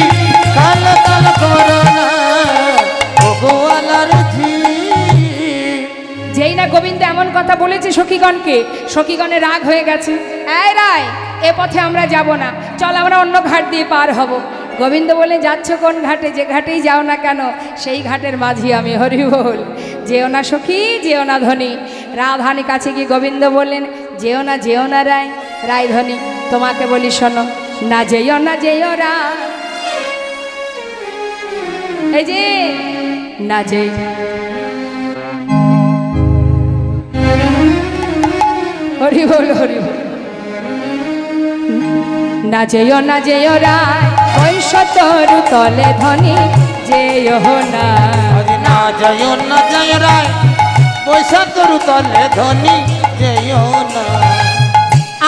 কালো কালো করোনা ও গোয়ালার ঝি। যেই না গোবিন্দ এমন কথা বলেছে সখীগণকে, সখীগণের রাগ হয়ে গেছে। এই রায়, এ পথে আমরা যাব না, চল আমরা অন্য ঘাট দিয়ে পার হব। গোবিন্দ বলে, যাচ্ছ কোন ঘাটে? যে ঘাটেই যাও না কেন, সেই ঘাটের মাঝি আমি, হরি বল। যেও না সখী, যেও না ধনী। রাধানি কাছে গিয়ে গোবিন্দ বললেন, যেও না, যেও না রায়। রায় ধনী, তোমাকে বলি শোনো, না যেও না, যেও রায়। এই যে না যেই, হরি বল, হরি বল। না যেও না, যেও রায়, ওই সতরু তলে ধনী যেও না, না জয় জয় রায় পয়সা তোর তলে ধনী যেও না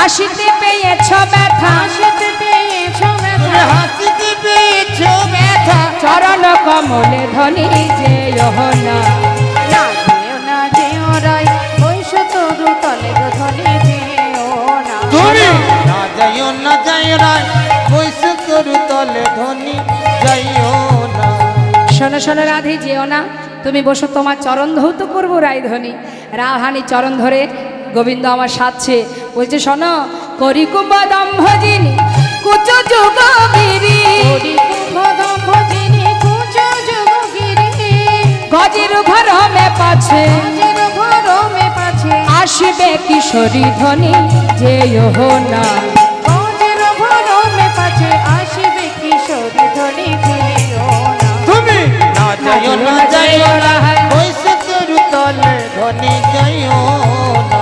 আসিতে পেয়েছ ব্যথা, আসিতে পেয়েছ তুমি ব্যথা, হাসিতে পেয়েছো ব্যথা চরণ কমলে ধনী যেও না। না যেও না যেও রায় পয়স তরু তলে ধনে যেও না। তুমি না যাইও না জয় রায় পয়সা তোর তলে ধনী যাইও না। শোনো শোনো রাধে যেও না, তুমি বসো, তোমার চরণ ধৌত করবো রায়ধনী। রাহানি চরণ ধরে গোবিন্দ আমার সাথে বলছে, শোনো, করি কুম্ভদম্ভজিনী কুচ যুগগিরি, করি কুম্ভদম্ভজিনী কুচ যুগগিরি, গজির ঘর মে পাছে গজির ঘর মে পাছে, আসিবে কিশোরী ধনী যেও না। গজির ঘর মে পাছে, আসিবে কিশোরী ধনী যেও না। তুমি না যাইও না যাইও না পয়সা তোর তলে ধনী যাইও না।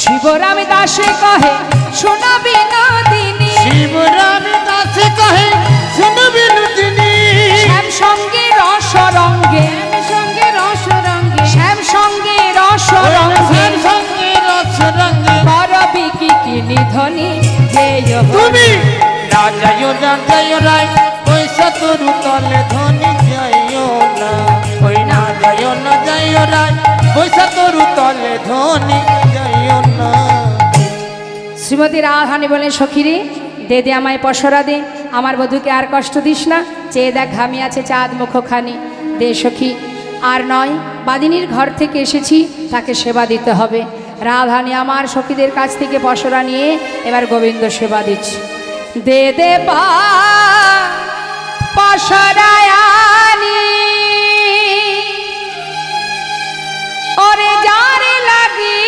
শিবরাম দাসে কহে শোনা বিনোদিনী, শিবরাম দাসে কহে শুনবি তিনি শ্যাম সঙ্গে রস রঙ্গে, সঙ্গে রস রঙ্গে, শ্যাম সঙ্গে রস রঙ্গে, সঙ্গে রস রঙে করবি কি কিনি ধনী যেও তুমি না যাইও না যাইও রায় পয়সা তোর তলে ধনী যাইও না। ওই না যাইও না যাইও রায় পয়সা তোর তলে ধনী যাইও না। শ্রীমতী রাধানি বলেন, সখীরে দে দে আমায় পসরা দে, আমার বধূকে আর কষ্ট দিস না, চেয়ে দেখ ঘামি আছে চাঁদ মুখখানি, দে সখী। আর নয়, বাদিনীর ঘর থেকে এসেছি, তাকে সেবা দিতে হবে। রাধানি আমার সখীদের কাছ থেকে পসরা নিয়ে এবার গোবিন্দ সেবা দিচ্ছে। দে দে পসরায়ানি ওরে যারে লাগি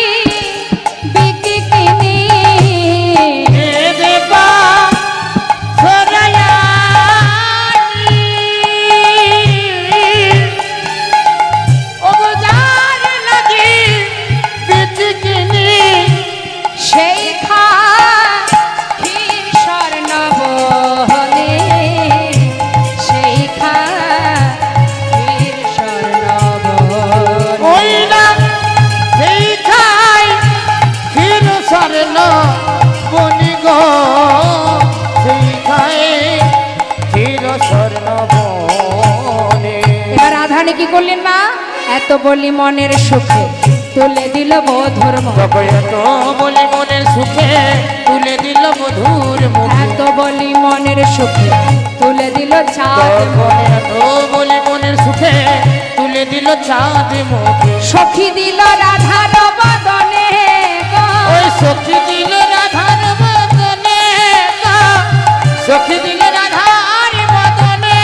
বিকি কিনি, দেবা সরায়ানি অবজার লাগি বিচিকিনি সেই খাহির স্বর্ণবহনে, সেই খাহির স্বর্ণবহনে। ওই না সেই খাই ক্ষীর স্বর্ণ বনি গো সেই খাই ক্ষীর স্বর্ণ বনে। এবার রাধানি কি করলেন মা? এত বলি মনের সুখে তুলে দিল মধুর মুখ, এত বলি মনের সুখে তুলে দিল মধুর মুখ। এত বলি মনের সুখে তুলে দিল চাঁদ মুখ। এত বলি মনের সুখে তুলে দিল চাঁদ মুখে। সখী দিল রাধার বদনে গো, ওই সখী দিল রাধার বদনে গো, সখী দিল রাধার বদনে।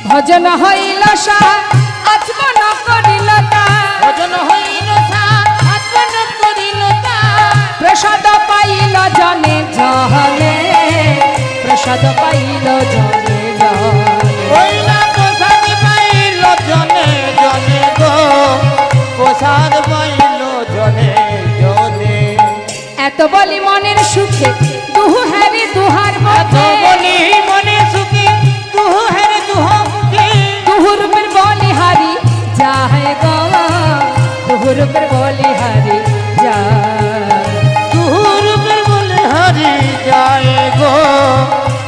ভজন হইল সা আচমন করিল তা, ভজন হইল আত্মন করিল প্রসাদ পাইল জনে জলে, প্রসাদ পাইল জনে জলে। ওই না প্রসাদ পাইল জনে জনে গো প্রসাদ পাইল জনে জনে। এত বলি মনের সুখে দুহু হ্যারি দুহার এত মধ্যে, বলি মনে সুখী তুহ হের তুহ মুখী। দুহুরূপের বলিহারি যায় গো, দুহুরূপের বলিহারি যায়। দুহুরুপের বলে হারি যায় গো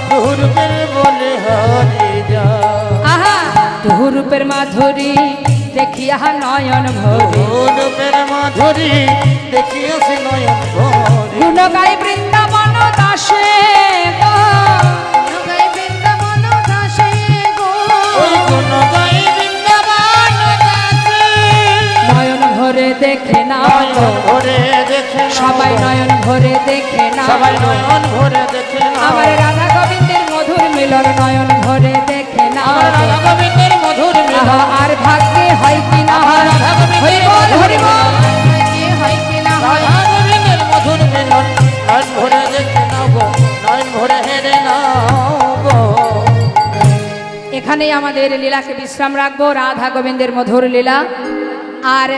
দুহুরুপের বলে হারি যায়। আহা দুহুরূপের মাধুরী দেখিয়া নয়ন ভরি, দুহুরুপের মাধুরী দেখিয়াছি নয়ন ভরি। গুণ গাই বৃন্দাবন দাসে গো, নগাই বৃন্দাবন দাসে গো, ওই গুণ গাই বৃন্দাবন দাসে। নয়ন ভরে দেখে না নয়ন ভরে দেখে নাও। সবাই নয়ন ভরে দেখে না, সবাই নয়ন ভরে দেখে নাও। আমার রাধা গোবিন্দের মধুর মিলন নয়ন ভরে দেখে না। আমার রাধা গোবিন্দের মধুর মিলন। আহা, আর ভাগ্যে হয় কি না হয়, রাধা গোবিন্দের হরিবল হরিবল। কি হয় কি না হয়, রাধা গোবিন্দের মধুর মিলন নয়ন ভরে দেখে নাও গো নয়ন ভরে হেরে নাও গো। এখানেই আমাদের লীলাকে বিশ্রাম রাখবো, রাধা গোবিন্দের মধুর লীলা। আর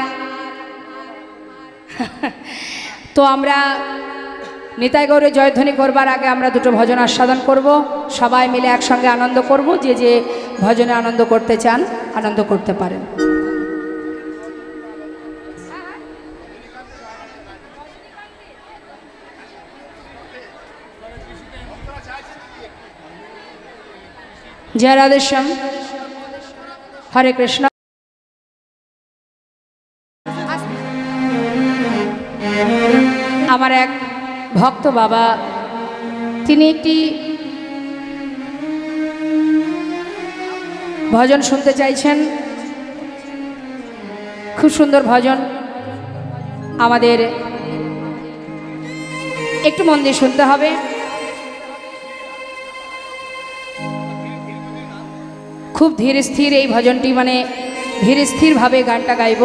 তো আমরা নিতাই গৌরে জয়ধ্বনি করবার আগে আমরা দুটো ভজন আস্বাদন করব, সবাই মিলে একসঙ্গে আনন্দ করব। যে যে ভজনে আনন্দ করতে চান আনন্দ করতে পারেন। জয় রাধেশ্যাম। হরে কৃষ্ণ। আমার এক ভক্ত বাবা, তিনি একটি ভজন শুনতে চাইছেন। খুব সুন্দর ভজন, আমাদের একটু মন দিয়ে শুনতে হবে। খুব ধীর স্থির এই ভজনটি, মানে ধীর স্থিরভাবে গানটা গাইব।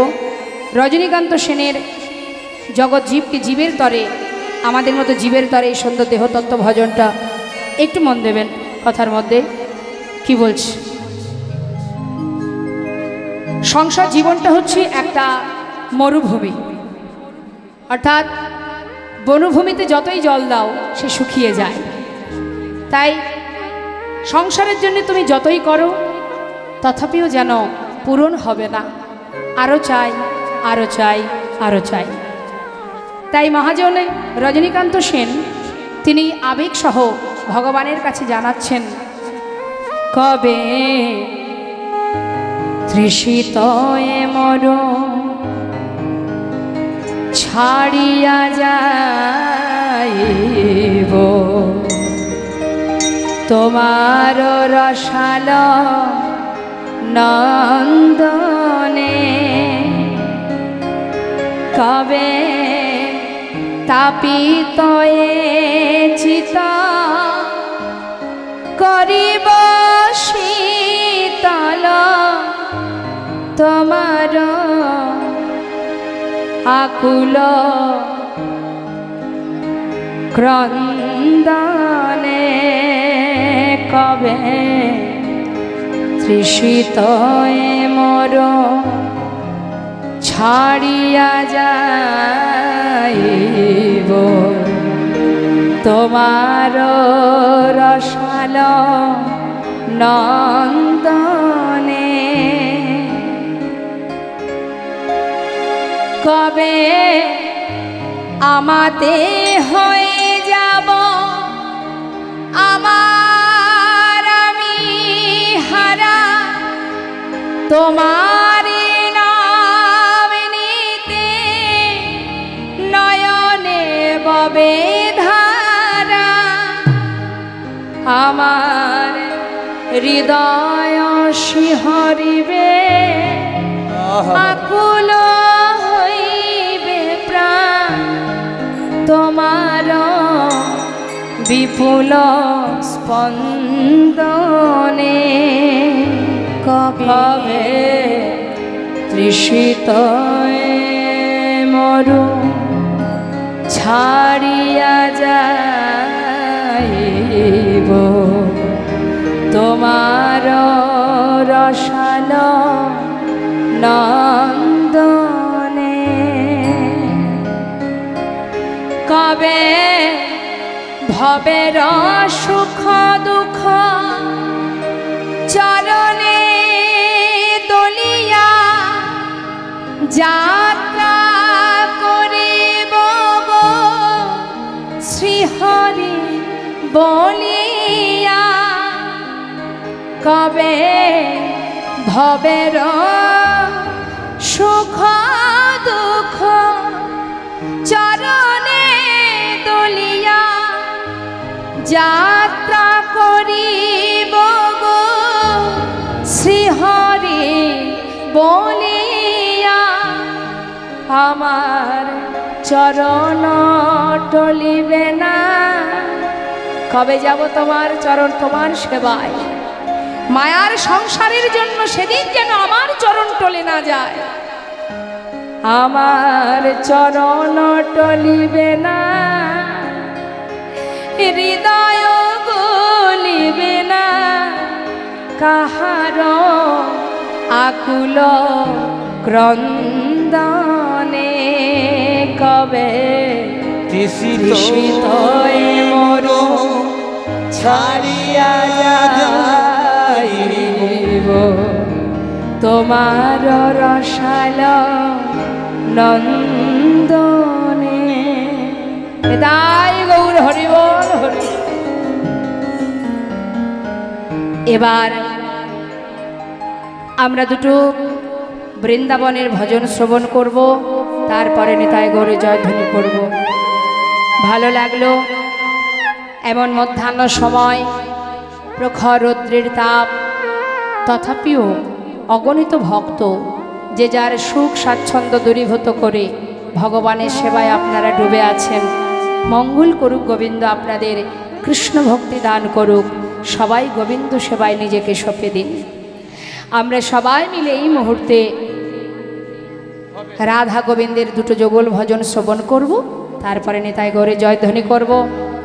রজনীকান্ত সেনের জগৎ জীবকে জীবের তরে, আমাদের মতো জীবের তরে এই সুন্দর দেহতত্ত্ব ভজনটা একটু মন দেবেন কথার মধ্যে। কি বলছি, সংসার জীবনটা হচ্ছে একটা মরুভূমি, অর্থাৎ বনভূমিতে যতই জল দাও সে শুকিয়ে যায়। তাই সংসারের জন্য তুমি যতই করো তথাপিও যেন পূরণ হবে না, আরও চাই, আরও চাই, আরও চাই। তাই মহাজন রজনীকান্ত সেন তিনি আবেগসহ ভগবানের কাছে জানাচ্ছেন, কবে তৃষিত মর ছাড়িয়া যাইব তোমার রসাল নন্দনে, কবে তাপিত চিত করিব শীতল তোমার আকুল ক্রন্দনে, কবে তৃষিত মোর ছাড়িয়া যাইব তোমার রসাল নন্দনে, কবে আমাতে হয়ে যাব আমার আমি হারা, তোমার নাম নিতে নয়নে ববে ধারা, আমার হৃদয় শিহরিবে আকুল হইবে প্রাণ তোমার বিপুল স্পন্দনে, কবে তৃষিত মরু ছাড়িয়া যাইব তোমার রসাল নন্দনে, কবে ভবের সুখ দুঃখ চরণে দলিয়া যাত্রা করিব শ্রীহরি বলিয়া, কবে ভবের সুখ দুঃখ চরণে দলিয়া যাত্রা করিব শ্রীহরি বলিয়া, আমার চরণ টলিবে না, কবে যাব তোমার চরণ তোমার সেবায়, মায়ার সংসারের জন্য সেদিন যেন আমার চরণ টলে না যায়, আমার চরণ টলিবে না, হৃদয় গলিবে না কাহার আকুল ক্রন্দনে, কবে তৃষিত মোর ছাড়িয়া যাইব তোমার রসাল নন্দনে। তাই গৌর হরি বল হরি। এবার আমরা দুটো বৃন্দাবনের ভজন শ্রবণ করব, তারপরে নিতাই গৌরে জয়ধ্বনি করব। ভালো লাগলো এমন মধ্যাহ্ন সময়, প্রখর রৌদ্রের তাপ, তথাপিও অগণিত ভক্ত যে যার সুখ স্বাচ্ছন্দ্য দূরীভূত করে ভগবানের সেবায় আপনারা ডুবে আছেন। মঙ্গল করুক গোবিন্দ, আপনাদের কৃষ্ণ ভক্তি দান করুক। সবাই গোবিন্দ সেবায় নিজেকে সঁপে দিন। আমরা সবাই মিলে এই মুহূর্তে রাধা গোবিন্দের দুটো যুগল ভজন শ্রবণ করব, তারপরে নিতাই গৌরে জয়ধ্বনি করব।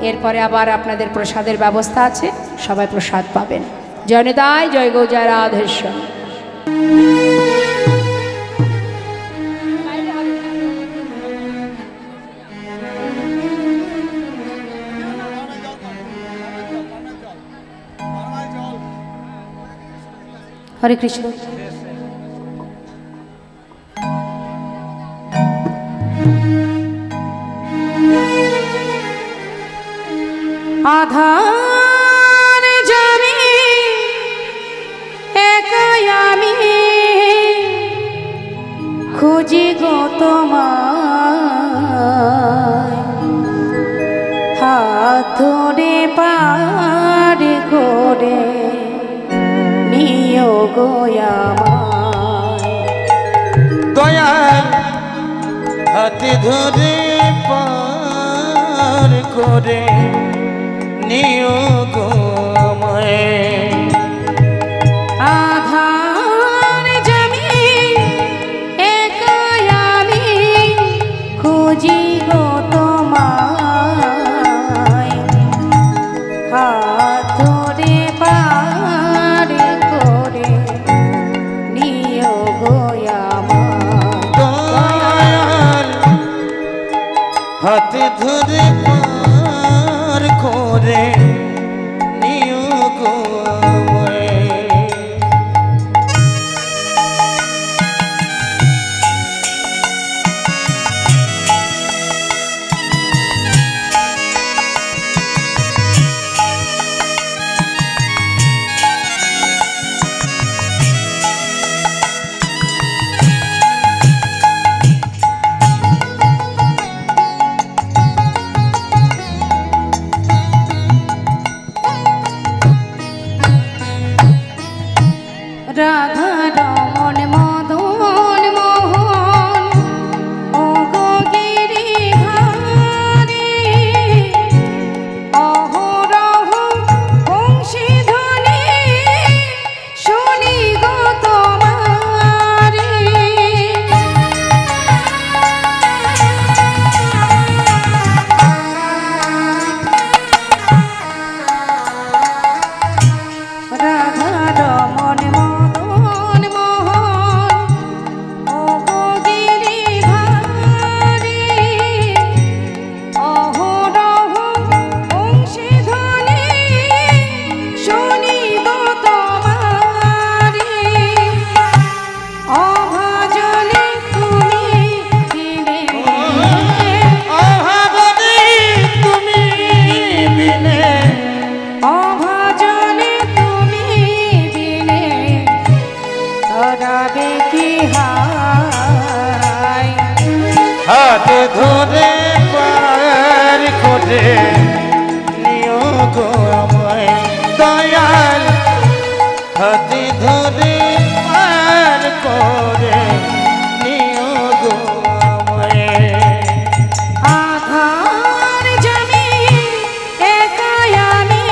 এরপরে আবার আপনাদের প্রসাদের ব্যবস্থা আছে, সবাই প্রসাদ পাবেন। জয় নিতাই, জয় গৌ, জয় রাধেশ্বর। হরে কৃষ্ণ। আধার জানি একাই আমি খুঁজি গো তোমায়, হাত ধরে পার করে নিও গো আমায়। দয়াল হাতে ধরে পার করে নিও গো আমায়। আধার জানি একাই আমি খুঁজি গো তোমায়, হাত ধরে পার করে নিও গো আমায়। দয়াল হাতে ধরে পার করে নিও গো আমায়। রাধা রমণ মদন মোহন ও গো গিরিধারী, অহরহ বংশীধ্বনি শুনি গো তোমারি। রাধা রমণ মদন মোহন ও গো গিরিধারী, অহরহ বংশীধ্বনি শুনি গো তোমারি। অভাজনে তুমি দিলে, অভাবনে তুমি বিনে, অভাজনে তুমি দিলে ধরাবে কি হায়। হাতে ধরে পার করে নিও গো আমায়। দয়াল হাতে ধরে পার করে নিও গো আমায়। আধার জানি একাই আমি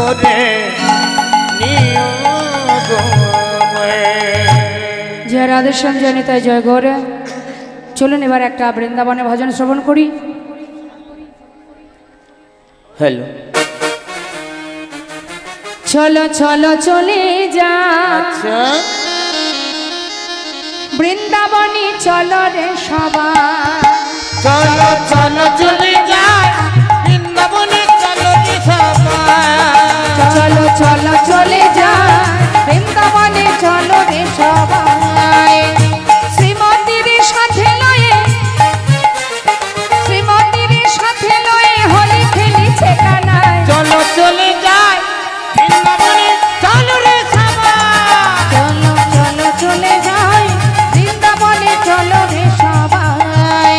করে নিও গো জয় রাধেশ্যাম জয় নিতাই জয় গৌর। চলুন এবার একটা বৃন্দাবনে ভজন শ্রবণ করি। হ্যালো চলো চলো চলে যা আচ্ছা বৃন্দাবনে চলো রে সবাই। চলো চলো চলে যাই বৃন্দাবনে চলো রে সবাই। চলো চলো চলে যা বৃন্দাবনে চলো রে সবাই। শ্রীমতীর সাথে লয়ে হোলি খেলিছে কানাই। চলো চলে যাই বৃন্দাবনে চলো রে সবাই। চলো চলো চলে যাই বৃন্দাবনে চলো রে সবাই।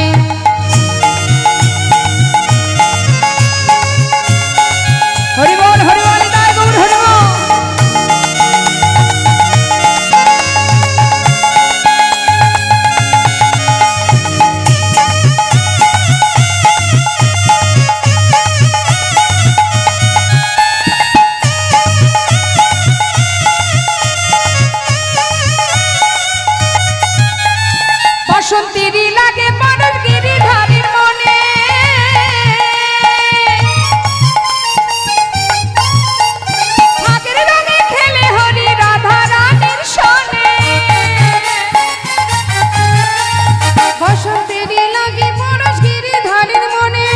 হরি বল তাই গৌর হরি বল। বসন্তেরই লাগে পরশ গিরিধারীর মনে। ফাগের রঙে খেলে হরি রাধা রানীর সনে। বসন্তেরই লাগে পরশ গিরিধারীর মনে।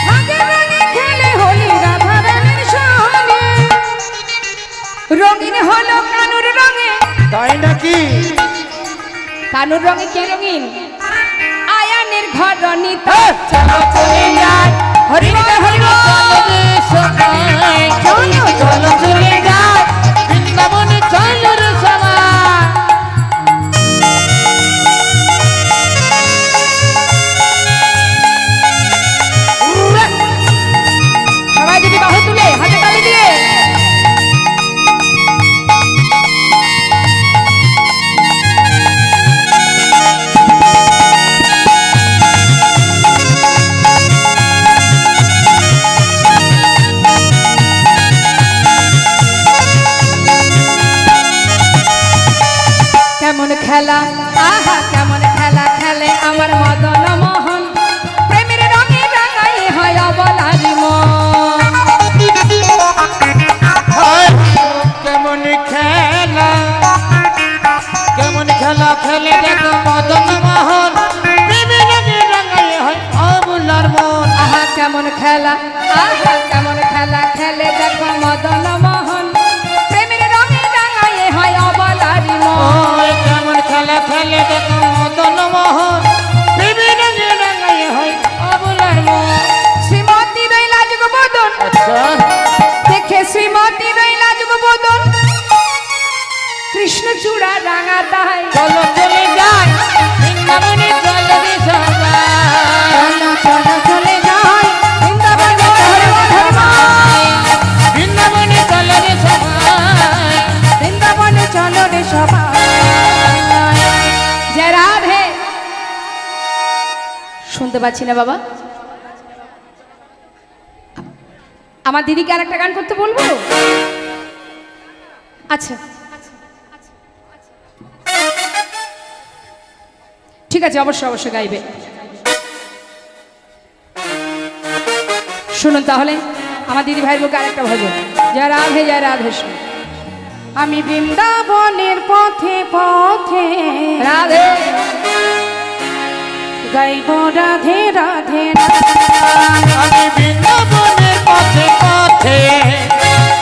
ফাগের রঙে খেলে হরি রাধা রানীর সনে। রঙিন হলো কানুর রঙে। তাই নাকি কানুর রঙে কে রঙিন? আয়ানের ঘর রনিতা। চলো চলে যাই হরি বল হরি বল। চলো রে সবাই। চলো চলো চলে যাই বৃন্দাবনে চলো রে সবাই। সবাই যদি বাহু তুলে হাতে তালি দিয়ে কেমন খেলা আহা কেমন খেলা খেলে আমার মদন মোহন। প্রেমের রঙে রাঙাই হয় অবলারি মন। হায়, কেমন খেলা খেলে দেখো মদন মোহন। প্রেমে রঙে রাঙাই হয় অবলার মন। আহা কেমন খেলা খেলে দেখো মদন মোহন। প্রেমের রঙে রাঙাই হয় অবলারি মন। ওই কেমন খেলে দেখো মদন মোহন। প্রেমে রঙে রাঙাই হয় অবলার মন। শ্রীমতী রইলা যুগবদন আচ্ছা দেখে শ্রীমতী রইলা যুগবদন। কৃষ্ণ চূড়া রাঙা দাই। চলো চলে যাই বৃন্দাবনে চলো রে সবাই। চলো চলো চলে যাই বৃন্দাবনে হরি বল হরি বল। বৃন্দাবনে চলো রে সবাই। বৃন্দাবনে চলো রে সবাই। জয় রাধে। শুনতে পাচ্ছি না বাবা। আমার দিদিকে আর একটা গান করতে বলবো? আচ্ছা ঠিক আছে, অবশ্যই অবশ্যই গাইবে। শুনুন তাহলে আমার দিদি ভাইয়ের মুখে আরেকটা ভজন। জয় রাধে জয় রাধে। আমি বৃন্দাবনের পথে পথে রাধে গাইব রাধে রাধে। আমি বৃন্দাবনের পথে পথে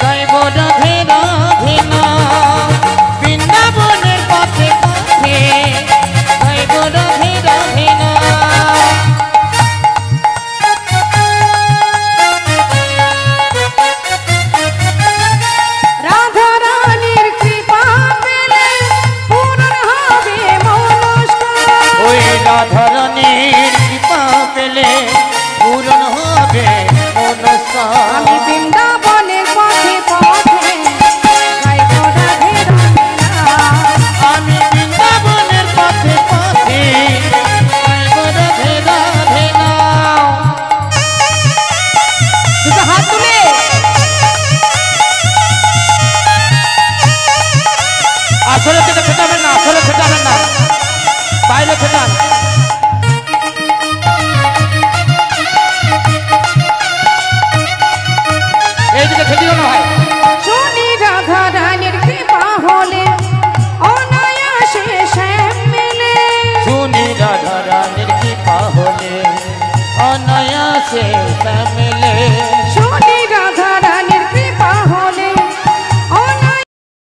গাইব রাধে রাধে নাম। বৃন্দাবনের পথে পথে গাইব রাধে রাধে নাম। রাধা রানীর কৃপা পেলে পূরণ হবে মনস্কার। ওই রাধারানীর কৃপা পেলে পূরণ ফ্যামিলি